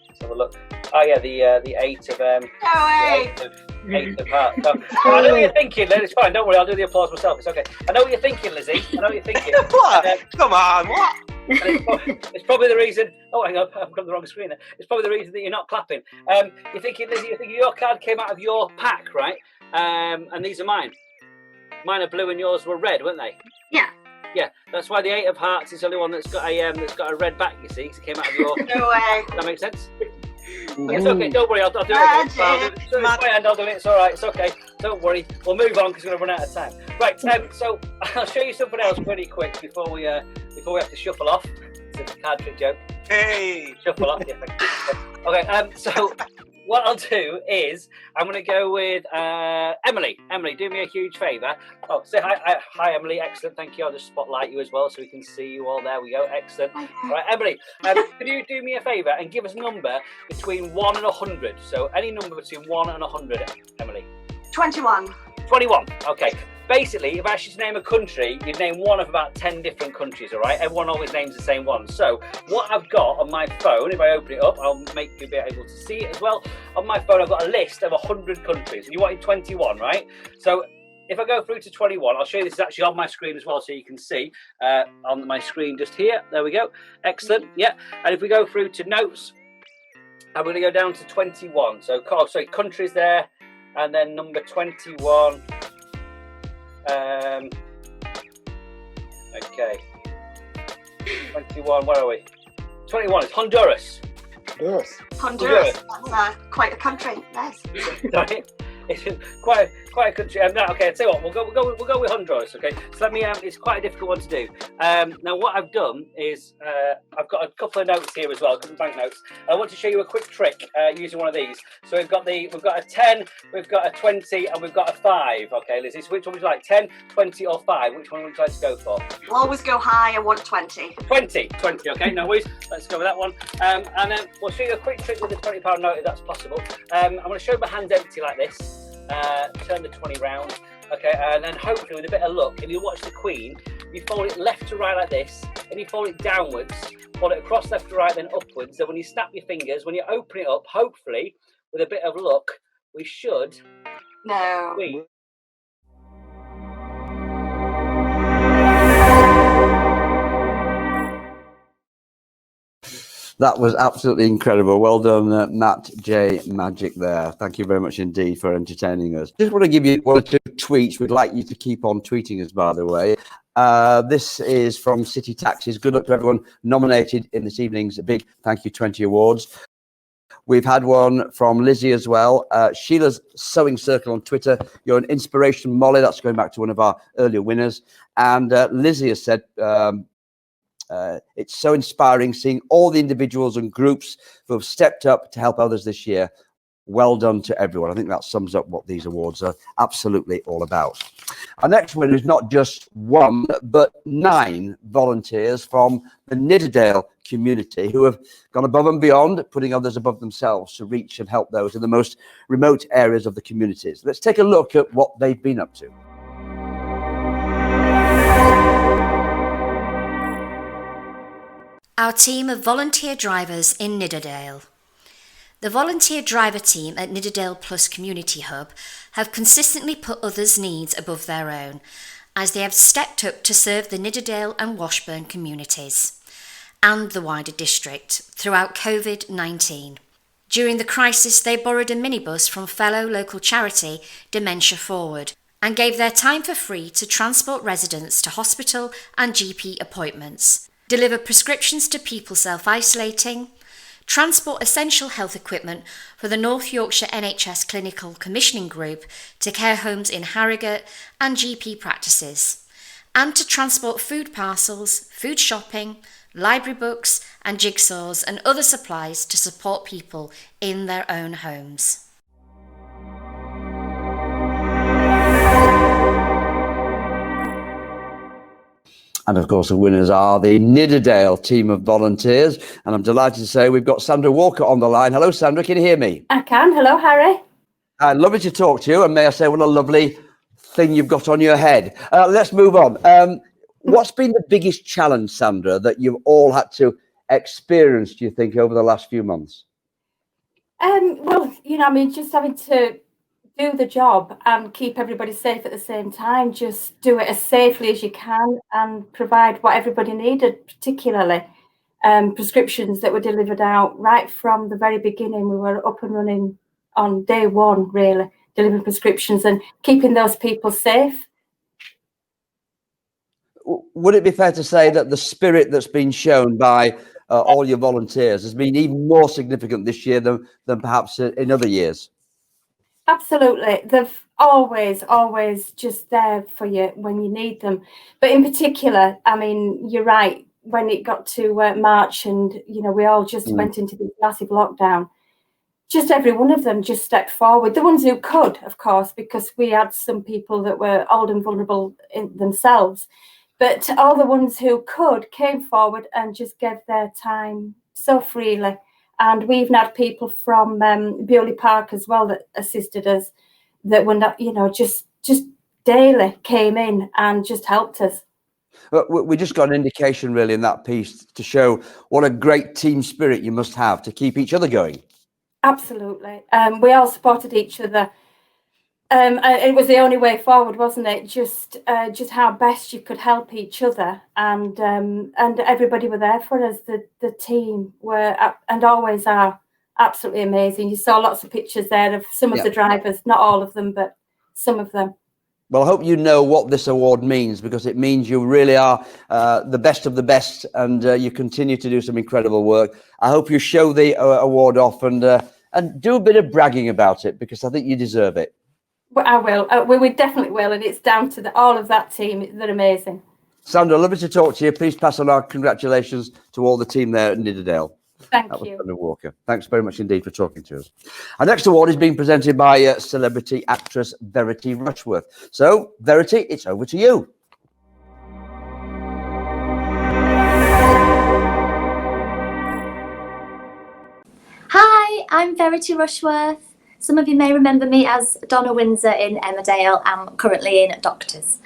let's have a look. Oh yeah, the 8 of Eight of Hearts. No. I know what you're thinking, Lynn. It's fine. Don't worry. I'll do the applause myself. It's okay. I know what you're thinking, Lizzie. I know what you're thinking. What? Come on. What? It's probably the reason. Oh, hang on. I've got the wrong screen there. It's probably the reason that you're not clapping. You're thinking, Lizzie. You're thinking your card came out of your pack, right? And these are mine. Mine are blue and yours were red, weren't they? Yeah. Yeah, that's why the 8 of Hearts is the only one that's got a red back. You see, because it came out of your. No way. Does that make sense? It's okay. Don't worry. I'll do it. I'll do it. It's all right. It's okay. Don't worry. We'll move on because we're going to run out of time. Right. So I'll show you something else pretty quick before we have to shuffle off. It's a card trick joke. Hey. Shuffle off. Yeah. Okay. So what I'll do is I'm going to go with Emily. Emily, do me a huge favour. Oh, say hi. Hi, Emily. Excellent. Thank you. I'll just spotlight you as well so we can see you all. There we go. Excellent. Right, Emily, can you do me a favour and give us a number between 1 and 100? So any number between 1 and 100, Emily. 21. 21. Okay. Basically, if I asked you to name a country, you'd name one of about 10 different countries, all right? Everyone always names the same one. So what I've got on my phone, if I open it up, I'll make you be able to see it as well. On my phone, I've got a list of 100 countries. And you wanted 21, right? So if I go through to 21, I'll show you this is actually on my screen as well, so you can see on my screen just here. There we go. Excellent. Yeah. And if we go through to notes, I'm going to go down to 21. So, countries there. And then number 21. Okay. 21, where are we? 21 is Honduras. Honduras. That's quite a country. Nice. Sorry. It's quite a country. No, okay, I'll tell you what, we'll go with Honduras, okay? So let me, it's quite a difficult one to do. Now what I've done is, I've got a couple of notes here as well, a couple of bank notes. I want to show you a quick trick using one of these. So we've got a 10, we've got a 20, and we've got a 5. Okay, Lizzie, so which one would you like, 10, 20, or 5? Which one would you like to go for? We'll always go high. I want 20. 20, okay, no worries. Let's go with that one. And then we'll show you a quick trick with the £20 note if that's possible. I'm going to show my hands empty like this. Turn the 20 round, okay, and then hopefully with a bit of luck, if you watch the Queen, you fold it left to right like this, and you fold it downwards, fold it across left to right, then upwards. Then when you snap your fingers, when you open it up, hopefully with a bit of luck, we should. No. That was absolutely incredible. Well done, Matt J. Magic there. Thank you very much indeed for entertaining us. Just want to give you one or two tweets. We'd like you to keep on tweeting us, by the way. This is from City Taxis. Good luck to everyone nominated in this evening's Big Thank You 20 Awards. We've had one from Lizzie as well. Sheila's Sewing Circle on Twitter. You're an inspiration, Molly. That's going back to one of our earlier winners. And Lizzie has said... it's so inspiring seeing all the individuals and groups who have stepped up to help others this year. Well done to everyone. I think that sums up what these awards are absolutely all about. Our next winner is not just 1, but 9 volunteers from the Nidderdale community who have gone above and beyond, putting others above themselves to reach and help those in the most remote areas of the communities. Let's take a look at what they've been up to. Our team of volunteer drivers in Nidderdale. The volunteer driver team at Nidderdale Plus Community Hub have consistently put others' needs above their own, as they have stepped up to serve the Nidderdale and Washburn communities. and the wider district throughout COVID-19. During the crisis, they borrowed a minibus from fellow local charity Dementia Forward and gave their time for free to transport residents to hospital and GP appointments, deliver prescriptions to people self-isolating, transport essential health equipment for the North Yorkshire NHS Clinical Commissioning Group to care homes in Harrogate and GP practices, and to transport food parcels, food shopping, library books and jigsaws and other supplies to support people in their own homes. And of course, the winners are the Nidderdale team of volunteers. And I'm delighted to say we've got Sandra Walker on the line. Hello, Sandra. Can you hear me? I can. Hello, Harry. Lovely to talk to you. And may I say, what a lovely thing you've got on your head. Let's move on. What's been the biggest challenge, Sandra, that you've all had to experience, do you think, over the last few months? Well, just having to do the job and keep everybody safe at the same time. Just do it as safely as you can and provide what everybody needed, particularly prescriptions that were delivered out right from the very beginning. We were up and running on day one, really, delivering prescriptions and keeping those people safe. Would it be fair to say that the spirit that's been shown by all your volunteers has been even more significant this year than perhaps in other years? Absolutely. They've always just there for you when you need them. But in particular, you're right, when it got to March and, we all just went into this massive lockdown, just every one of them just stepped forward. The ones who could, of course, because we had some people that were old and vulnerable in themselves. But all the ones who could came forward and just gave their time so freely. And we even had people from Bewley Park as well that assisted us, that were not, just daily came in and just helped us. We just got an indication really in that piece to show what a great team spirit you must have to keep each other going. Absolutely. We all supported each other. It was the only way forward, wasn't it? Just how best you could help each other, and everybody were there for us. The team were and always are absolutely amazing. You saw lots of pictures there of some of the drivers, not all of them, but some of them. Well, I hope you know what this award means, because it means you really are the best of the best, and you continue to do some incredible work. I hope you show the award off and do a bit of bragging about it, because I think you deserve it. Well, I will. We definitely will, and it's down to all of that team. They're amazing. Sandra, lovely to talk to you. Please pass on our congratulations to all the team there at Nidderdale. Thank that was you. Sandra Walker. Thanks very much indeed for talking to us. Our next award is being presented by celebrity actress VerityRushworth. So, Verity, it's over to you. Hi, I'm VerityRushworth. Some of you may remember me as Donna Windsor in Emmerdale. I'm currently in Doctors.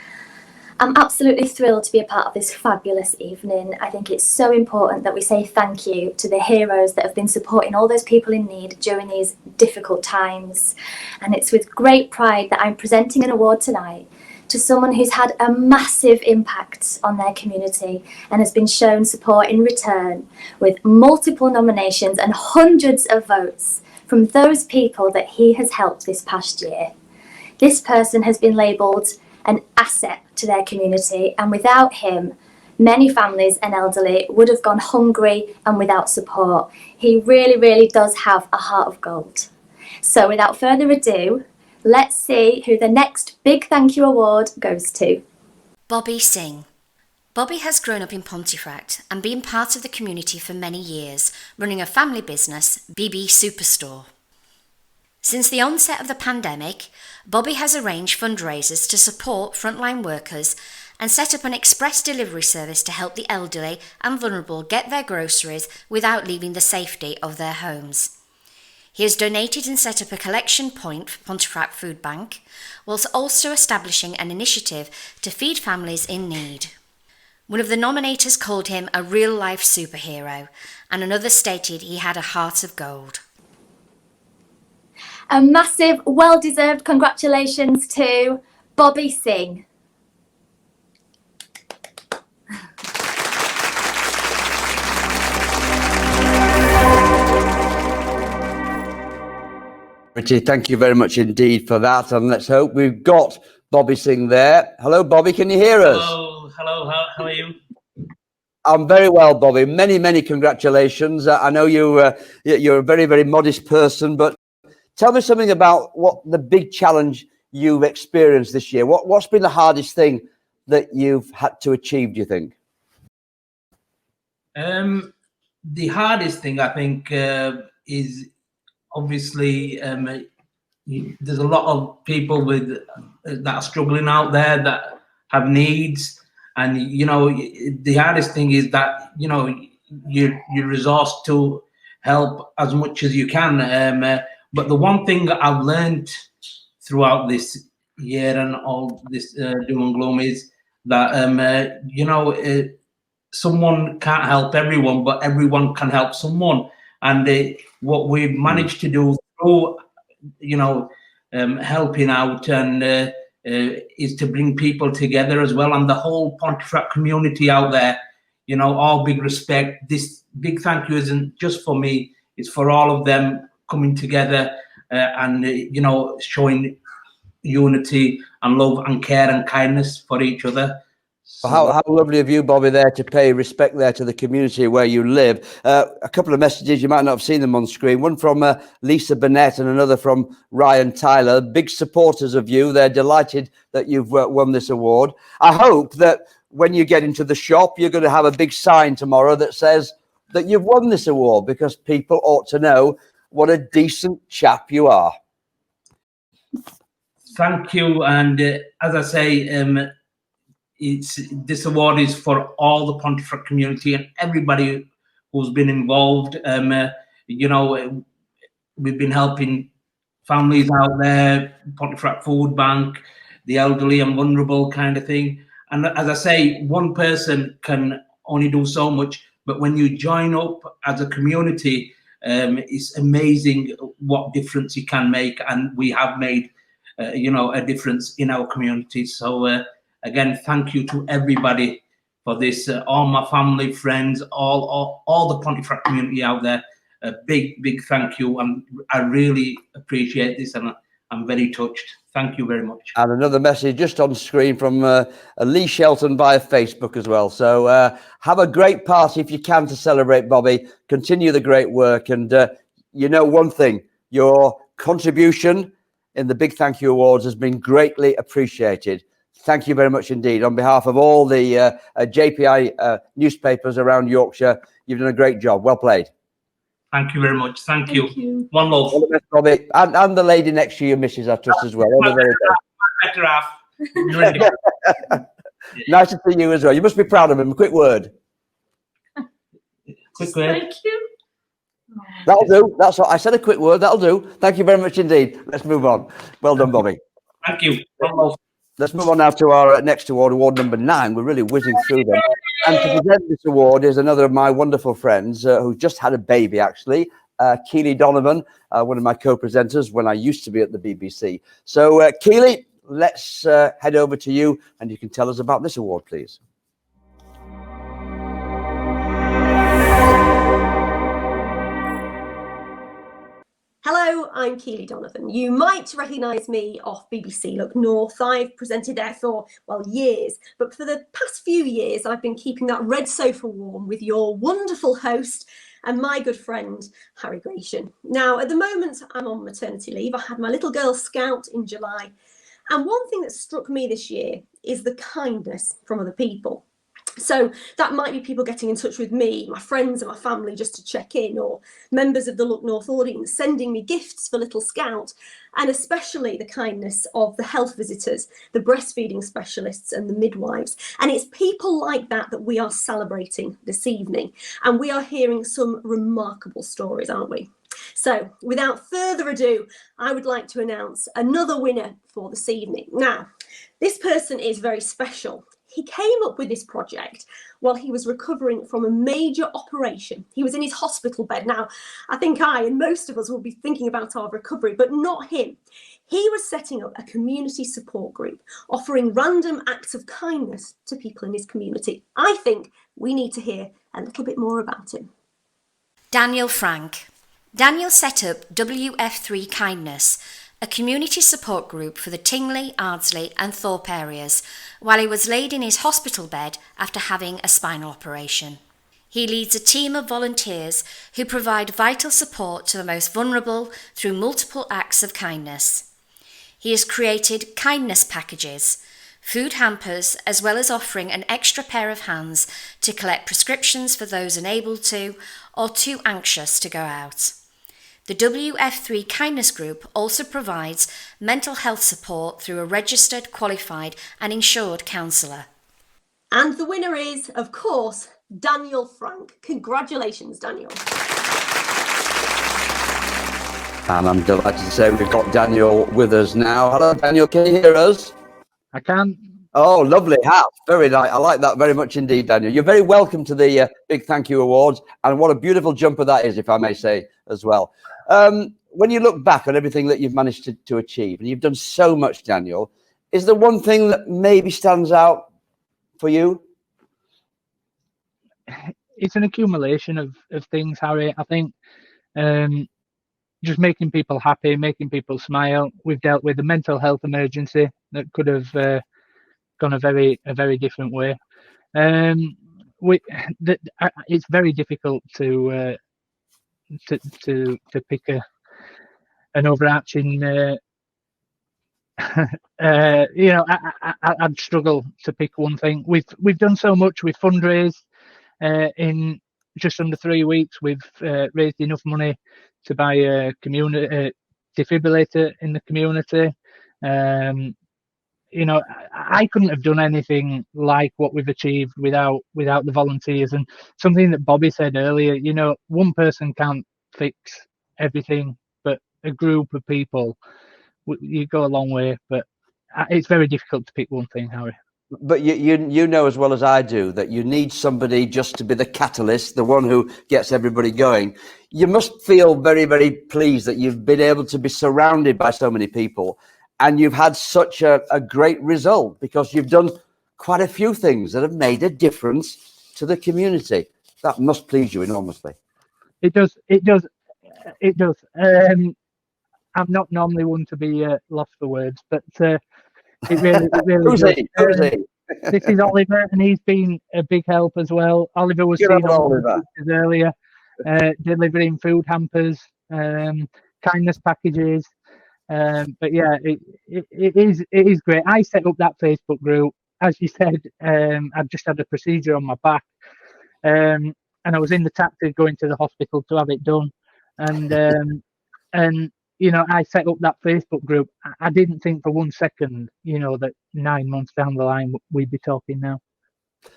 I'm absolutely thrilled to be a part of this fabulous evening. I think it's so important that we say thank you to the heroes that have been supporting all those people in need during these difficult times. And it's with great pride that I'm presenting an award tonight to someone who's had a massive impact on their community and has been shown support in return, with multiple nominations and hundreds of votes from those people that he has helped this past year. This person has been labelled an asset to their community, and without him, many families and elderly would have gone hungry and without support. He really, really does have a heart of gold. So without further ado, let's see who the next big thank you award goes to. Bobby Singh. Bobby has grown up in Pontefract and been part of the community for many years, running a family business, BB Superstore. Since the onset of the pandemic, Bobby has arranged fundraisers to support frontline workers and set up an express delivery service to help the elderly and vulnerable get their groceries without leaving the safety of their homes. He has donated and set up a collection point for Pontefract Food Bank, whilst also establishing an initiative to feed families in need. One of the nominators called him a real-life superhero, and another stated he had a heart of gold. A massive, well-deserved congratulations to Bobby Singh. Verity, thank you very much indeed for that. And let's hope we've got Bobby Singh there. Hello, Bobby, can you hear us? Hello, how are you? I'm very well, Bobby. Many congratulations. I know you're a very, very modest person, but tell me something about what the big challenge you've experienced this year. What's been the hardest thing that you've had to achieve, do you think? The hardest thing, I think, is obviously there's a lot of people that are struggling out there that have needs. And, the hardest thing is that, you resource to help as much as you can. But the one thing that I've learned throughout this year and all this doom and gloom is that, someone can't help everyone, but everyone can help someone. And what we've managed to do through, helping out and is to bring people together as well, and the whole Pontefract community out there, all big respect. This big thank you isn't just for me, it's for all of them coming together and showing unity and love and care and kindness for each other. Well, how lovely of you, Bobby, there to pay respect there to the community where you live. A couple of messages, you might not have seen them on screen. One from Lisa Burnett and another from Ryan Tyler. Big supporters of you. They're delighted that you've won this award. I hope that when you get into the shop, you're going to have a big sign tomorrow that says that you've won this award, because people ought to know what a decent chap you are. Thank you. And as I say, this award is for all the Pontefract community and everybody who's been involved. We've been helping families out there, Pontefract Food Bank, the elderly and vulnerable kind of thing. And as I say, one person can only do so much, but when you join up as a community, it's amazing what difference you can make. And we have made, a difference in our community. So, again, thank you to everybody for this. All my family, friends, all the Pontefract community out there. A big thank you. And I really appreciate this, and I'm very touched. Thank you very much. And another message just on screen from Lee Shelton via Facebook as well. So have a great party if you can to celebrate, Bobby. Continue the great work. And one thing, your contribution in the Big Thank You Awards has been greatly appreciated. Thank you very much indeed. On behalf of all the JPI newspapers around Yorkshire, you've done a great job. Well played. Thank you very much. Thank you. One love. All the best, Bobby. And the lady next to you, Mrs. I trust as well. All the very best. Nice to see you as well. You must be proud of him. A quick word. Quick word. Thank you. That'll do. That's what I said. A quick word. That'll do. Thank you very much indeed. Let's move on. Well done, Bobby. Thank you. One love. Let's move on now to our next award, award number 9. We're really whizzing through them. And to present this award is another of my wonderful friends who just had a baby, actually, Keeley Donovan, one of my co-presenters when I used to be at the BBC. So, Keeley, let's head over to you and you can tell us about this award, please. Hello, I'm Keeley Donovan. You might recognise me off BBC Look North. I've presented there for, well, years, but for the past few years, I've been keeping that red sofa warm with your wonderful host and my good friend, Harry Gration. Now, at the moment, I'm on maternity leave. I had my little girl Scout in July. And one thing that struck me this year is the kindness from other people. So that might be people getting in touch with me, my friends and my family just to check in, or members of the Look North audience sending me gifts for little Scout, and especially the kindness of the health visitors, the breastfeeding specialists and the midwives. And it's people like that that we are celebrating this evening. And we are hearing some remarkable stories, aren't we? So without further ado, I would like to announce another winner for this evening. Now, this person is very special. He came up with this project while he was recovering from a major operation. He was in his hospital bed. Now, I think I and most of us will be thinking about our recovery, but not him. He was setting up a community support group, offering random acts of kindness to people in his community. I think we need to hear a little bit more about him. Daniel Frank. Daniel set up WF3 Kindness, a community support group for the Tingley, Ardsley and Thorpe areas, while he was laid in his hospital bed after having a spinal operation. He leads a team of volunteers who provide vital support to the most vulnerable through multiple acts of kindness. He has created kindness packages, food hampers, as well as offering an extra pair of hands to collect prescriptions for those unable to or too anxious to go out. The WF3 Kindness Group also provides mental health support through a registered, qualified and insured counsellor. And the winner is, of course, Daniel Frank. Congratulations, Daniel. And I'm delighted to say we've got Daniel with us now. Hello, Daniel. Can you hear us? I can. Oh, lovely hat. Very nice. I like that very much indeed, Daniel. You're very welcome to the Big Thank You Awards. And what a beautiful jumper that is, if I may say as well. When you look back on everything that you've managed to achieve, and you've done so much, Daniel, is there one thing that maybe stands out for you? It's an accumulation of things, Harry. I think just making people happy, making people smile. We've dealt with a mental health emergency that could have gone a very different way. It's very difficult to pick an overarching. I'd struggle to pick one thing. We've done so much. We've fundraised in just under 3 weeks. We've raised enough money to buy a community defibrillator in the community. I couldn't have done anything like what we've achieved without the volunteers. And something that Bobby said earlier, one person can't fix everything, but a group of people, you go a long way. But it's very difficult to pick one thing, Harry. But you know as well as I do that you need somebody just to be the catalyst, the one who gets everybody going. You must feel very, very pleased that you've been able to be surrounded by so many people and you've had such a great result because you've done quite a few things that have made a difference to the community. That must please you enormously. It does. I'm not normally one to be lost for words, but it really Who's does. he? This is Oliver, and he's been a big help as well. Oliver was seen on earlier, delivering food hampers, kindness packages. But yeah, it is great. I set up that Facebook group. As you said, I've just had a procedure on my back, and I was in the taxi going to the hospital to have it done, and I set up that Facebook group. I didn't think for 1 second, that 9 months down the line we'd be talking now.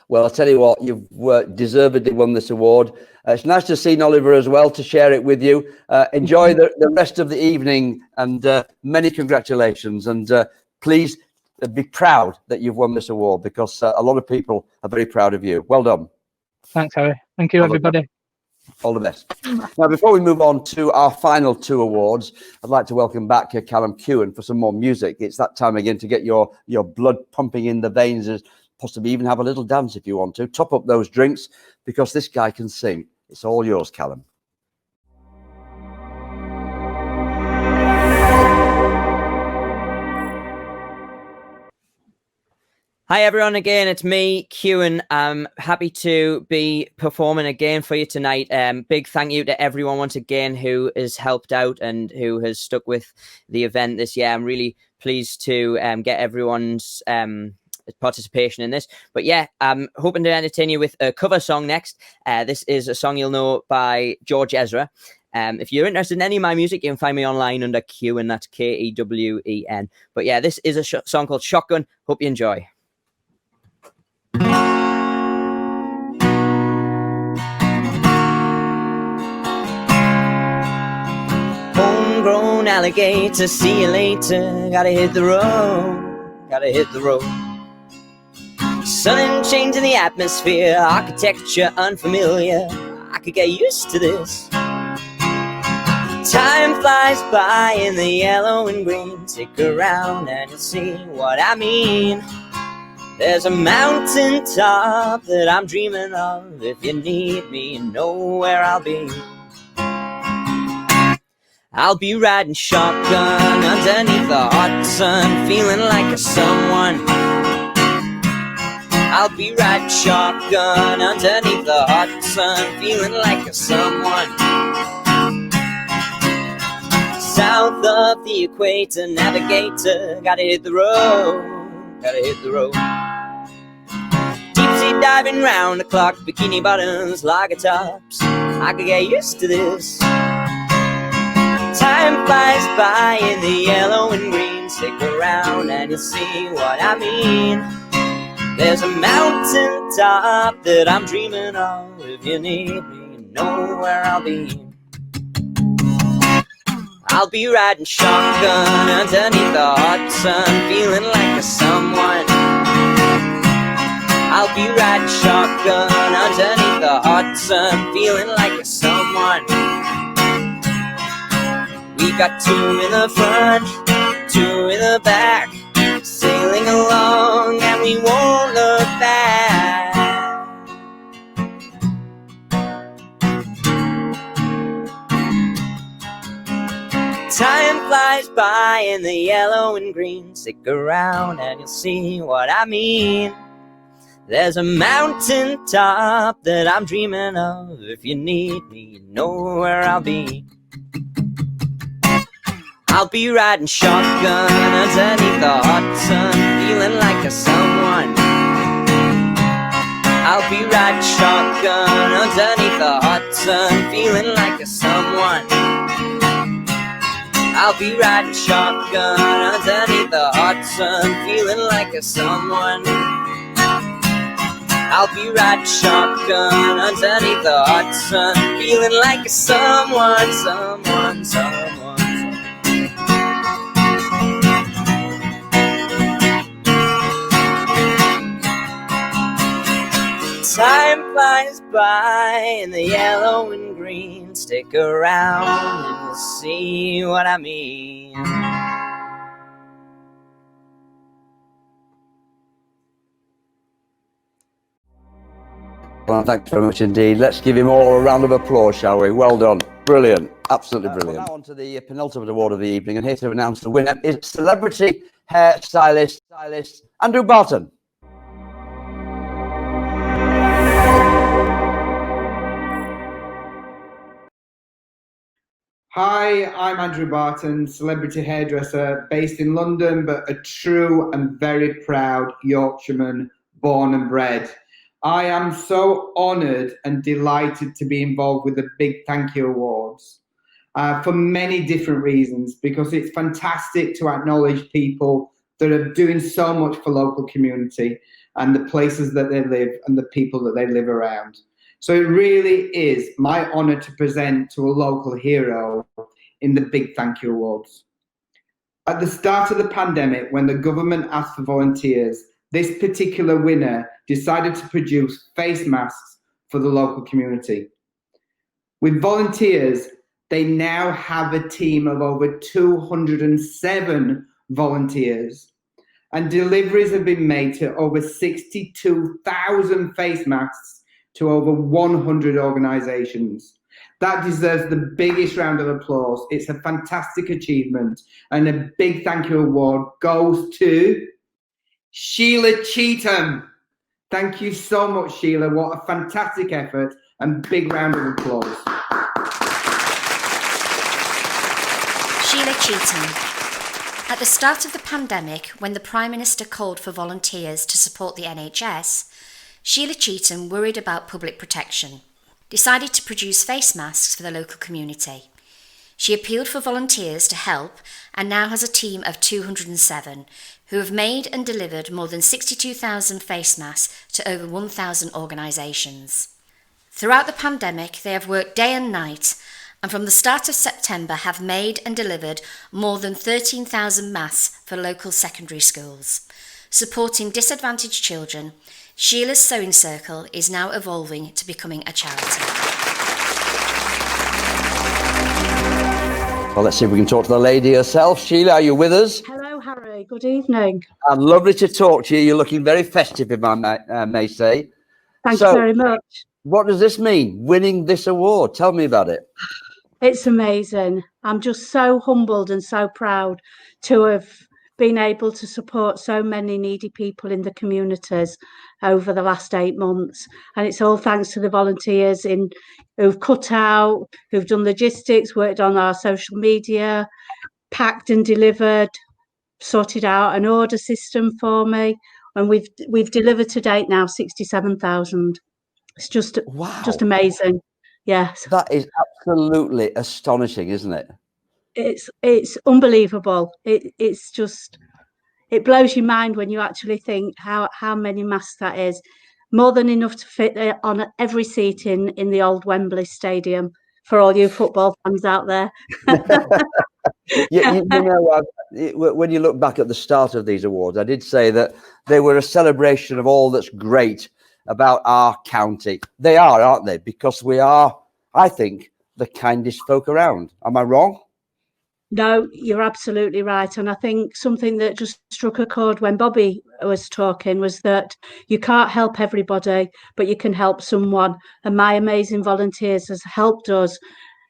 Well, I'll tell you what, you've deservedly won this award. It's nice to see Oliver as well, to share it with you. Enjoy the rest of the evening and many congratulations. And please be proud that you've won this award because a lot of people are very proud of you. Well done. Thanks, Harry. Thank you, everybody. All the best. Now, before we move on to our final 2 awards, I'd like to welcome back Callum Kewen for some more music. It's that time again to get your blood pumping in the veins, and possibly even have a little dance if you want to. Top up those drinks because this guy can sing. It's all yours, Callum. Hi everyone, again it's me, Kewen. I'm happy to be performing again for you tonight. Big thank you to everyone once again who has helped out and who has stuck with the event this year. I'm really pleased to get everyone's participation in this. But yeah, I'm hoping to entertain you with a cover song next. This is a song you'll know by George Ezra. If you're interested in any of my music, you can find me online under Kewen, that's Kewen. But yeah, this is a song called Shotgun. Hope you enjoy. Homegrown alligator, see you later. Gotta hit the road. Sun and change in the atmosphere, architecture unfamiliar. I could get used to this. Time flies by in the yellow and green. Stick around and you'll see what I mean. There's a mountain top that I'm dreaming of. If you need me, you know where I'll be. I'll be riding shotgun underneath the hot sun, feeling like a someone. I'll be riding shotgun underneath the hot sun, feeling like a someone. South of the equator, navigator, gotta hit the road, gotta hit the road. Deep sea diving round the clock, bikini bottoms, lager tops, I could get used to this. Time flies by in the yellow and green. Stick around and you'll see what I mean. There's a mountain top that I'm dreaming of. If you need me, you know where I'll be. I'll be riding shotgun underneath the hot sun, feeling like a someone. I'll be riding shotgun underneath the hot sun, feeling like a someone. We got two in the front, two in the back, sailing along and we won't look back. Time flies by in the yellow and green. Stick around and you'll see what I mean. There's a mountain top that I'm dreaming of. If you need me, you know where I'll be. I'll be riding shotgun underneath the hot sun, feeling like a someone. I'll be riding shotgun underneath the hot sun, feeling like a someone. I'll be riding shotgun underneath the hot sun, feeling like a someone. I'll be riding shotgun underneath the hot sun, feeling like a someone, someone, someone. Time flies by in the yellow and green. Stick around and you'll see what I mean. Well, thanks very much indeed. Let's give him all a round of applause, shall we? Well done. Brilliant. Absolutely brilliant. Well, now on to the penultimate award of the evening, and here to announce the winner is celebrity hairstylist Andrew Barton. Hi, I'm Andrew Barton, celebrity hairdresser based in London, but a true and very proud Yorkshireman, born and bred. I am so honoured and delighted to be involved with the Big Thank You Awards for many different reasons, because it's fantastic to acknowledge people that are doing so much for local community and the places that they live and the people that they live around. So it really is my honour to present to a local hero in the Big Thank You Awards. At the start of the pandemic, when the government asked for volunteers, this particular winner decided to produce face masks for the local community. With volunteers, they now have a team of over 207 volunteers, and deliveries have been made to over 62,000 face masks to over 100 organisations. That deserves the biggest round of applause. It's a fantastic achievement, and a big thank you award goes to Sheila Cheetham. Thank you so much, Sheila. What a fantastic effort, and big round of applause. Sheila Cheetham. At the start of the pandemic, when the Prime Minister called for volunteers to support the NHS, Sheila Cheetham, worried about public protection, decided to produce face masks for the local community. She appealed for volunteers to help and now has a team of 207 who have made and delivered more than 62,000 face masks to over 1,000 organisations. Throughout the pandemic, they have worked day and night, and from the start of September have made and delivered more than 13,000 masks for local secondary schools. Supporting disadvantaged children, Sheila's Sewing Circle is now evolving to becoming a charity. Well, let's see if we can talk to the lady herself. Sheila, are you with us? Hello, Harry. Good evening. And lovely to talk to you. You're looking very festive, if I may say. Thank you very much. What does this mean, winning this award? Tell me about it. It's amazing. I'm just so humbled and so proud to have been able to support so many needy people in the communities over the last 8 months. And it's all thanks to the volunteers who've cut out, who've done logistics, worked on our social media, packed and delivered, sorted out an order system for me. And we've delivered to date now 67,000. It's just amazing. Yes. That is absolutely astonishing, isn't it? It's unbelievable. It's just, it blows your mind when you actually think how many masks that is. More than enough to fit on every seat in the old Wembley Stadium for all you football fans out there. You know, when you look back at the start of these awards, I did say that they were a celebration of all that's great about our county. They are, aren't they? Because we are, I think, the kindest folk around. Am I wrong? No, you're absolutely right. And I think something that just struck a chord when Bobby was talking was that you can't help everybody, but you can help someone. And my amazing volunteers has helped us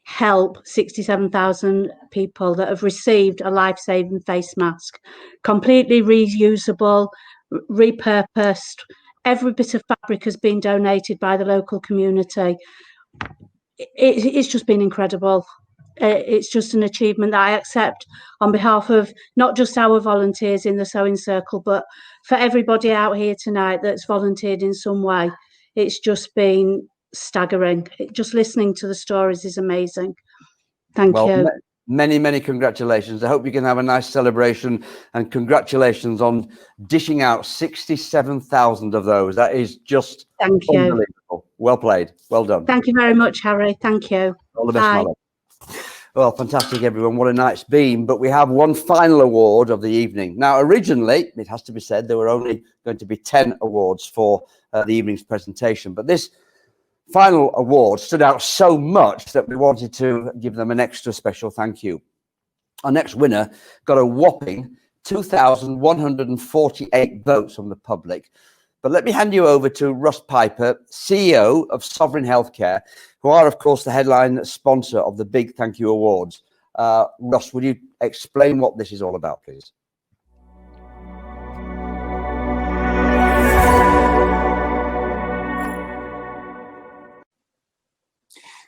help 67,000 people that have received a life-saving face mask, completely reusable, repurposed. Every bit of fabric has been donated by the local community. It's just been incredible. It's just an achievement that I accept on behalf of not just our volunteers in the Sewing Circle, but for everybody out here tonight that's volunteered in some way. It's just been staggering. Just listening to the stories is amazing. Thank you. Many congratulations. I hope you can have a nice celebration, and congratulations on dishing out 67,000 of those. That is just unbelievable. Well played. Well done. Thank you very much, Harry. Thank you. All the best, Molly. Well, fantastic, everyone. What a night's been. But we have one final award of the evening. Now, originally, it has to be said, there were only going to be 10 awards for the evening's presentation. But this final award stood out so much that we wanted to give them an extra special thank you. Our next winner got a whopping 2,148 votes from the public. But let me hand you over to Russ Piper, CEO of Sovereign Healthcare, who are, of course, the headline sponsor of the Big Thank You Awards. Russ, would you explain what this is all about, please?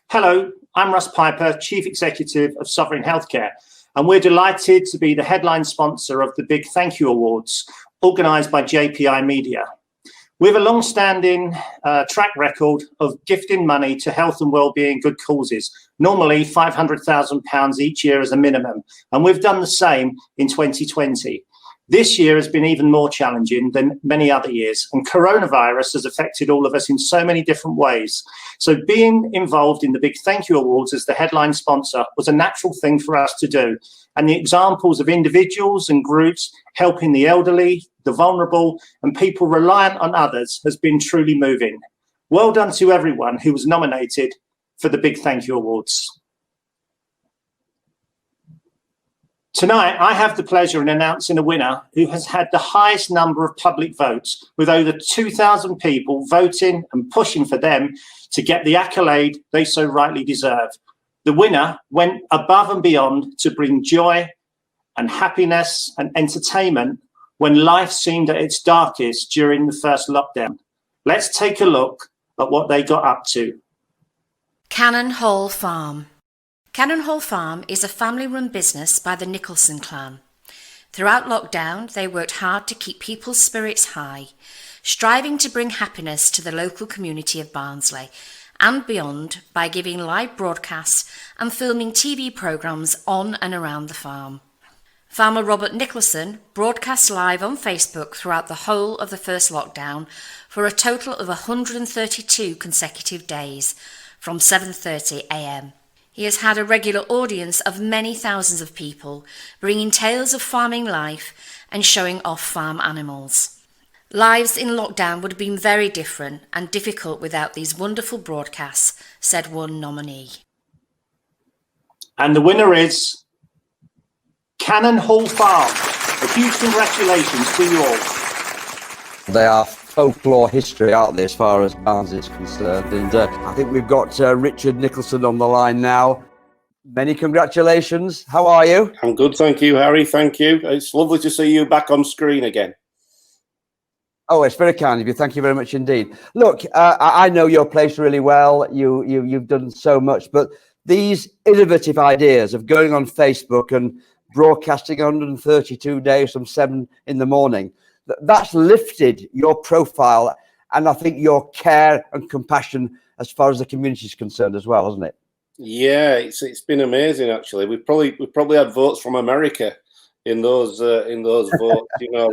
Hello, I'm Russ Piper, Chief Executive of Sovereign Healthcare, and we're delighted to be the headline sponsor of the Big Thank You Awards, organised by JPI Media. We have a long-standing track record of gifting money to health and wellbeing good causes, normally £500,000 each year as a minimum, and we've done the same in 2020. This year has been even more challenging than many other years, and coronavirus has affected all of us in so many different ways. So being involved in the Big Thank You Awards as the headline sponsor was a natural thing for us to do. And the examples of individuals and groups helping the elderly, the vulnerable, and people reliant on others has been truly moving. Well done to everyone who was nominated for the Big Thank You Awards. Tonight, I have the pleasure in announcing a winner who has had the highest number of public votes, with over 2,000 people voting and pushing for them to get the accolade they so rightly deserve. The winner went above and beyond to bring joy and happiness and entertainment when life seemed at its darkest during the first lockdown. Let's take a look at what they got up to. Cannon Hall Farm. Cannon Hall Farm is a family-run business by the Nicholson clan. Throughout lockdown, they worked hard to keep people's spirits high, striving to bring happiness to the local community of Barnsley and beyond by giving live broadcasts and filming TV programmes on and around the farm. Farmer Robert Nicholson broadcast live on Facebook throughout the whole of the first lockdown for a total of 132 consecutive days from 7:30 a.m. He has had a regular audience of many thousands of people, bringing tales of farming life and showing off farm animals. Lives in lockdown would have been very different and difficult without these wonderful broadcasts, said one nominee. And the winner is Cannon Hall Farm. A huge congratulations to you all. They are folklore history, aren't they, as far as Barnes is concerned? And I think we've got Richard Nicholson on the line now. Many congratulations. How are you? I'm good, thank you, Harry. Thank you. It's lovely to see you back on screen again. Oh, it's very kind of you. Thank you very much indeed. Look, I know your place really well. You've done so much, but these innovative ideas of going on Facebook and broadcasting 132 days from 7 in the morning, that's lifted your profile, and I think your care and compassion as far as the community is concerned as well, hasn't it? Yeah, it's been amazing actually. We've probably had votes from America in those votes. You know,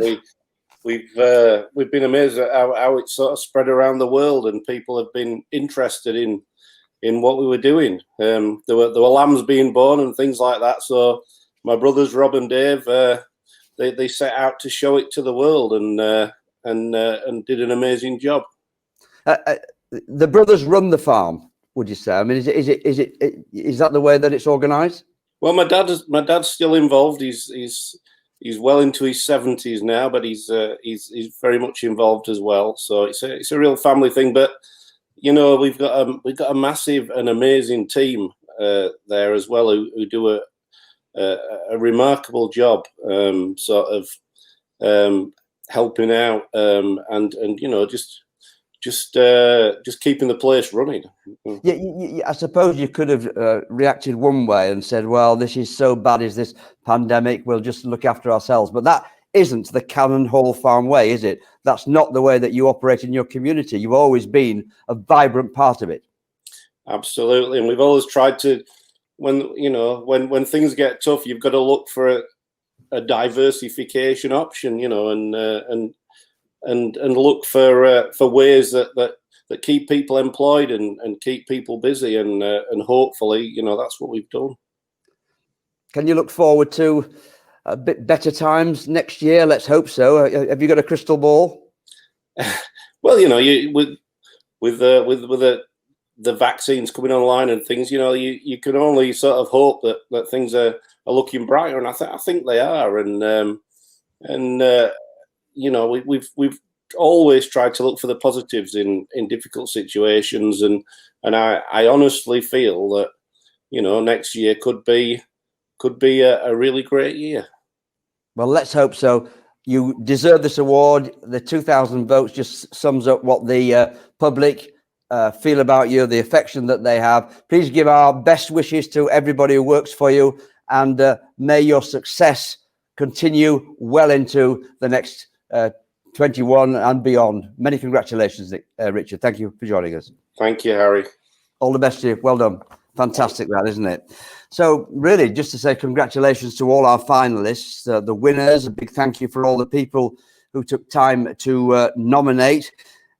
we've been amazed at how it's sort of spread around the world, and people have been interested in what we were doing. There were lambs being born and things like that. So my brothers Rob and Dave, they set out to show it to the world, and did an amazing job. The brothers run the farm, would you say? I mean, is that the way that it's organised? Well, my dad's still involved. He's well into his 70s now, but he's very much involved as well. So it's a real family thing. But you know, we've got a massive and amazing team there as well who do a remarkable job, sort of helping out and you know, just keeping the place running. Yeah, I suppose you could have reacted one way and said, well, this is so bad, is this pandemic, we'll just look after ourselves. But that isn't the Cannon Hall Farm way, is it? That's not the way that you operate in your community. You've always been a vibrant part of it. Absolutely. And we've always tried to, when things get tough, you've got to look for a diversification option, you know, and look for ways that keep people employed and keep people busy, and hopefully, you know, that's what we've done. Can you look forward to a bit better times next year? Let's hope so. Have you got a crystal ball? Well, you know, with the vaccines coming online and things, you know, you can only sort of hope that things are looking brighter, and I think they are, and you know, we've always tried to look for the positives in difficult situations, and I honestly feel that, you know, next year could be a really great year. Well, let's hope so. You deserve this award. The 2,000 votes just sums up what the public feel about you, the affection that they have. Please give our best wishes to everybody who works for you, and may your success continue well into the next 21 and beyond. Many congratulations, Richard. Thank you for joining us. Thank you, Harry. All the best to you. Well done. Fantastic, that, isn't it? So really, just to say congratulations to all our finalists, the winners. A big thank you for all the people who took time to nominate.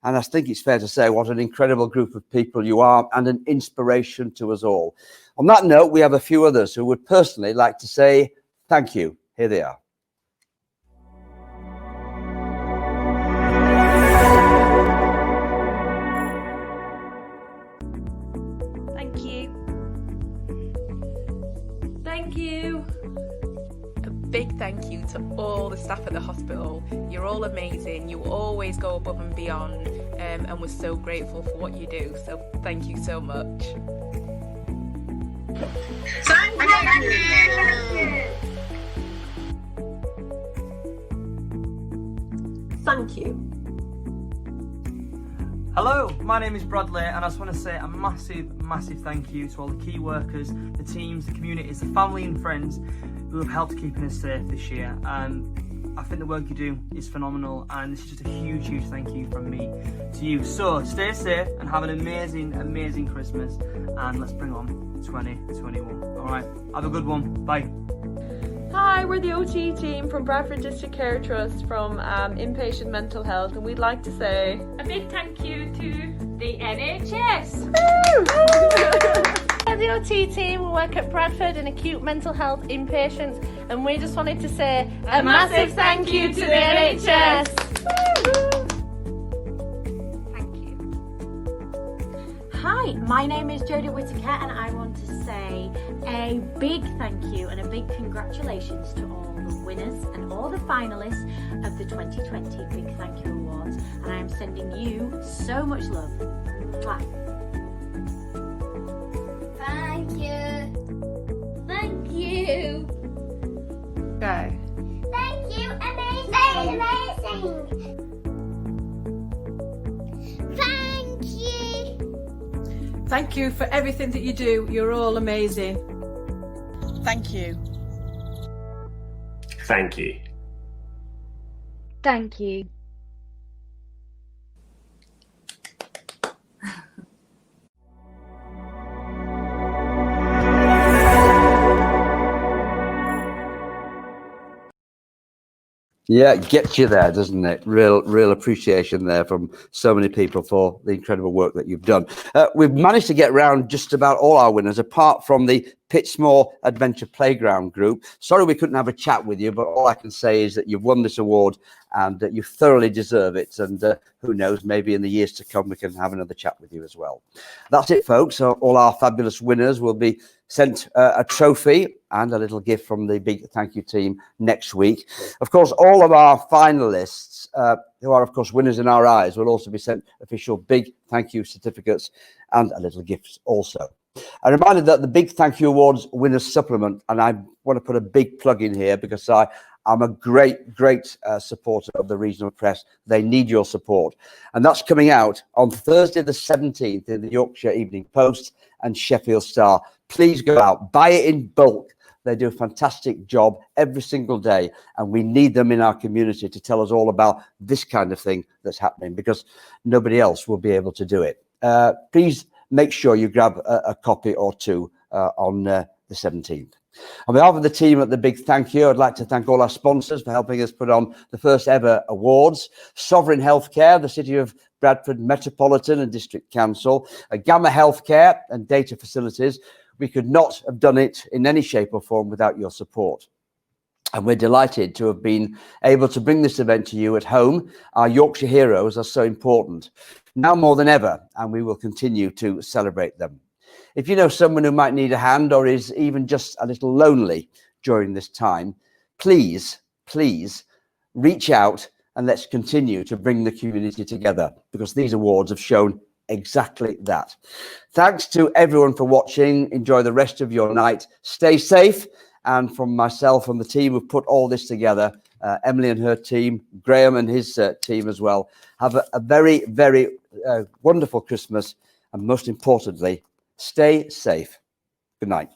And I think it's fair to say what an incredible group of people you are, and an inspiration to us all. On that note, we have a few others who would personally like to say thank you. Here they are. Thank you. Thank you. A big thank you to all the staff at the hospital. You're all amazing. You always go above and beyond, and we're so grateful for what you do. So thank you so much. Thank you. Thank you. Hello, my name is Bradley, and I just want to say a massive thank you to all the key workers, the teams, the communities, the family and friends who have helped keeping us safe this year. I think the work you do is phenomenal, and this is just a huge thank you from me to you. So stay safe and have an amazing Christmas, and let's bring on 2021. All right, have a good one. Bye. Hi, we're the OT team from Bradford District Care Trust from Inpatient Mental Health, and we'd like to say a big thank you to the NHS. We're the OT team. We work at Bradford in acute mental health inpatients, and we just wanted to say a massive thank you to the NHS. Hi, my name is Jodie Whittaker, and I want to say a big thank you and a big congratulations to all the winners and all the finalists of the 2020 Big Thank You Awards, and I am sending you so much love. Mwah. Thank you. Thank you. Thank you for everything that you do. You're all amazing. Thank you. Thank you. Thank you. Yeah, it gets you there, doesn't it? Real appreciation there from so many people for the incredible work that you've done. We've managed to get around just about all our winners, apart from the Pittsmore Adventure Playground group. Sorry we couldn't have a chat with you, but all I can say is that you've won this award and you thoroughly deserve it. And who knows, maybe in the years to come, we can have another chat with you as well. That's it, folks. So all our fabulous winners will be sent a trophy and a little gift from the big thank you team next week. Of course, all of our finalists, who are, of course, winners in our eyes, will also be sent official big thank you certificates and a little gift also. A reminder that the Big Thank You Awards Winners Supplement, and I want to put a big plug in here because I'm a great supporter of the regional press. They need your support. And that's coming out on Thursday the 17th in the Yorkshire Evening Post and Sheffield Star. Please go out, buy it in bulk. They do a fantastic job every single day, and we need them in our community to tell us all about this kind of thing that's happening, because nobody else will be able to do it. Please make sure you grab a copy or two on the 17th. On behalf of the team at the Big Thank You, I'd like to thank all our sponsors for helping us put on the first ever awards. Sovereign Healthcare, the City of Bradford Metropolitan and District Council, Gamma Healthcare and Data Facilities. We could not have done it in any shape or form without your support. And we're delighted to have been able to bring this event to you at home. Our Yorkshire heroes are so important, now more than ever, and we will continue to celebrate them. If you know someone who might need a hand or is even just a little lonely during this time, please reach out and let's continue to bring the community together, because these awards have shown exactly that. Thanks to everyone for watching. Enjoy the rest of your night. Stay safe. And from myself and the team who've put all this together, Emily and her team, Graham and his team as well, have a very, very wonderful Christmas. And most importantly, stay safe. Good night.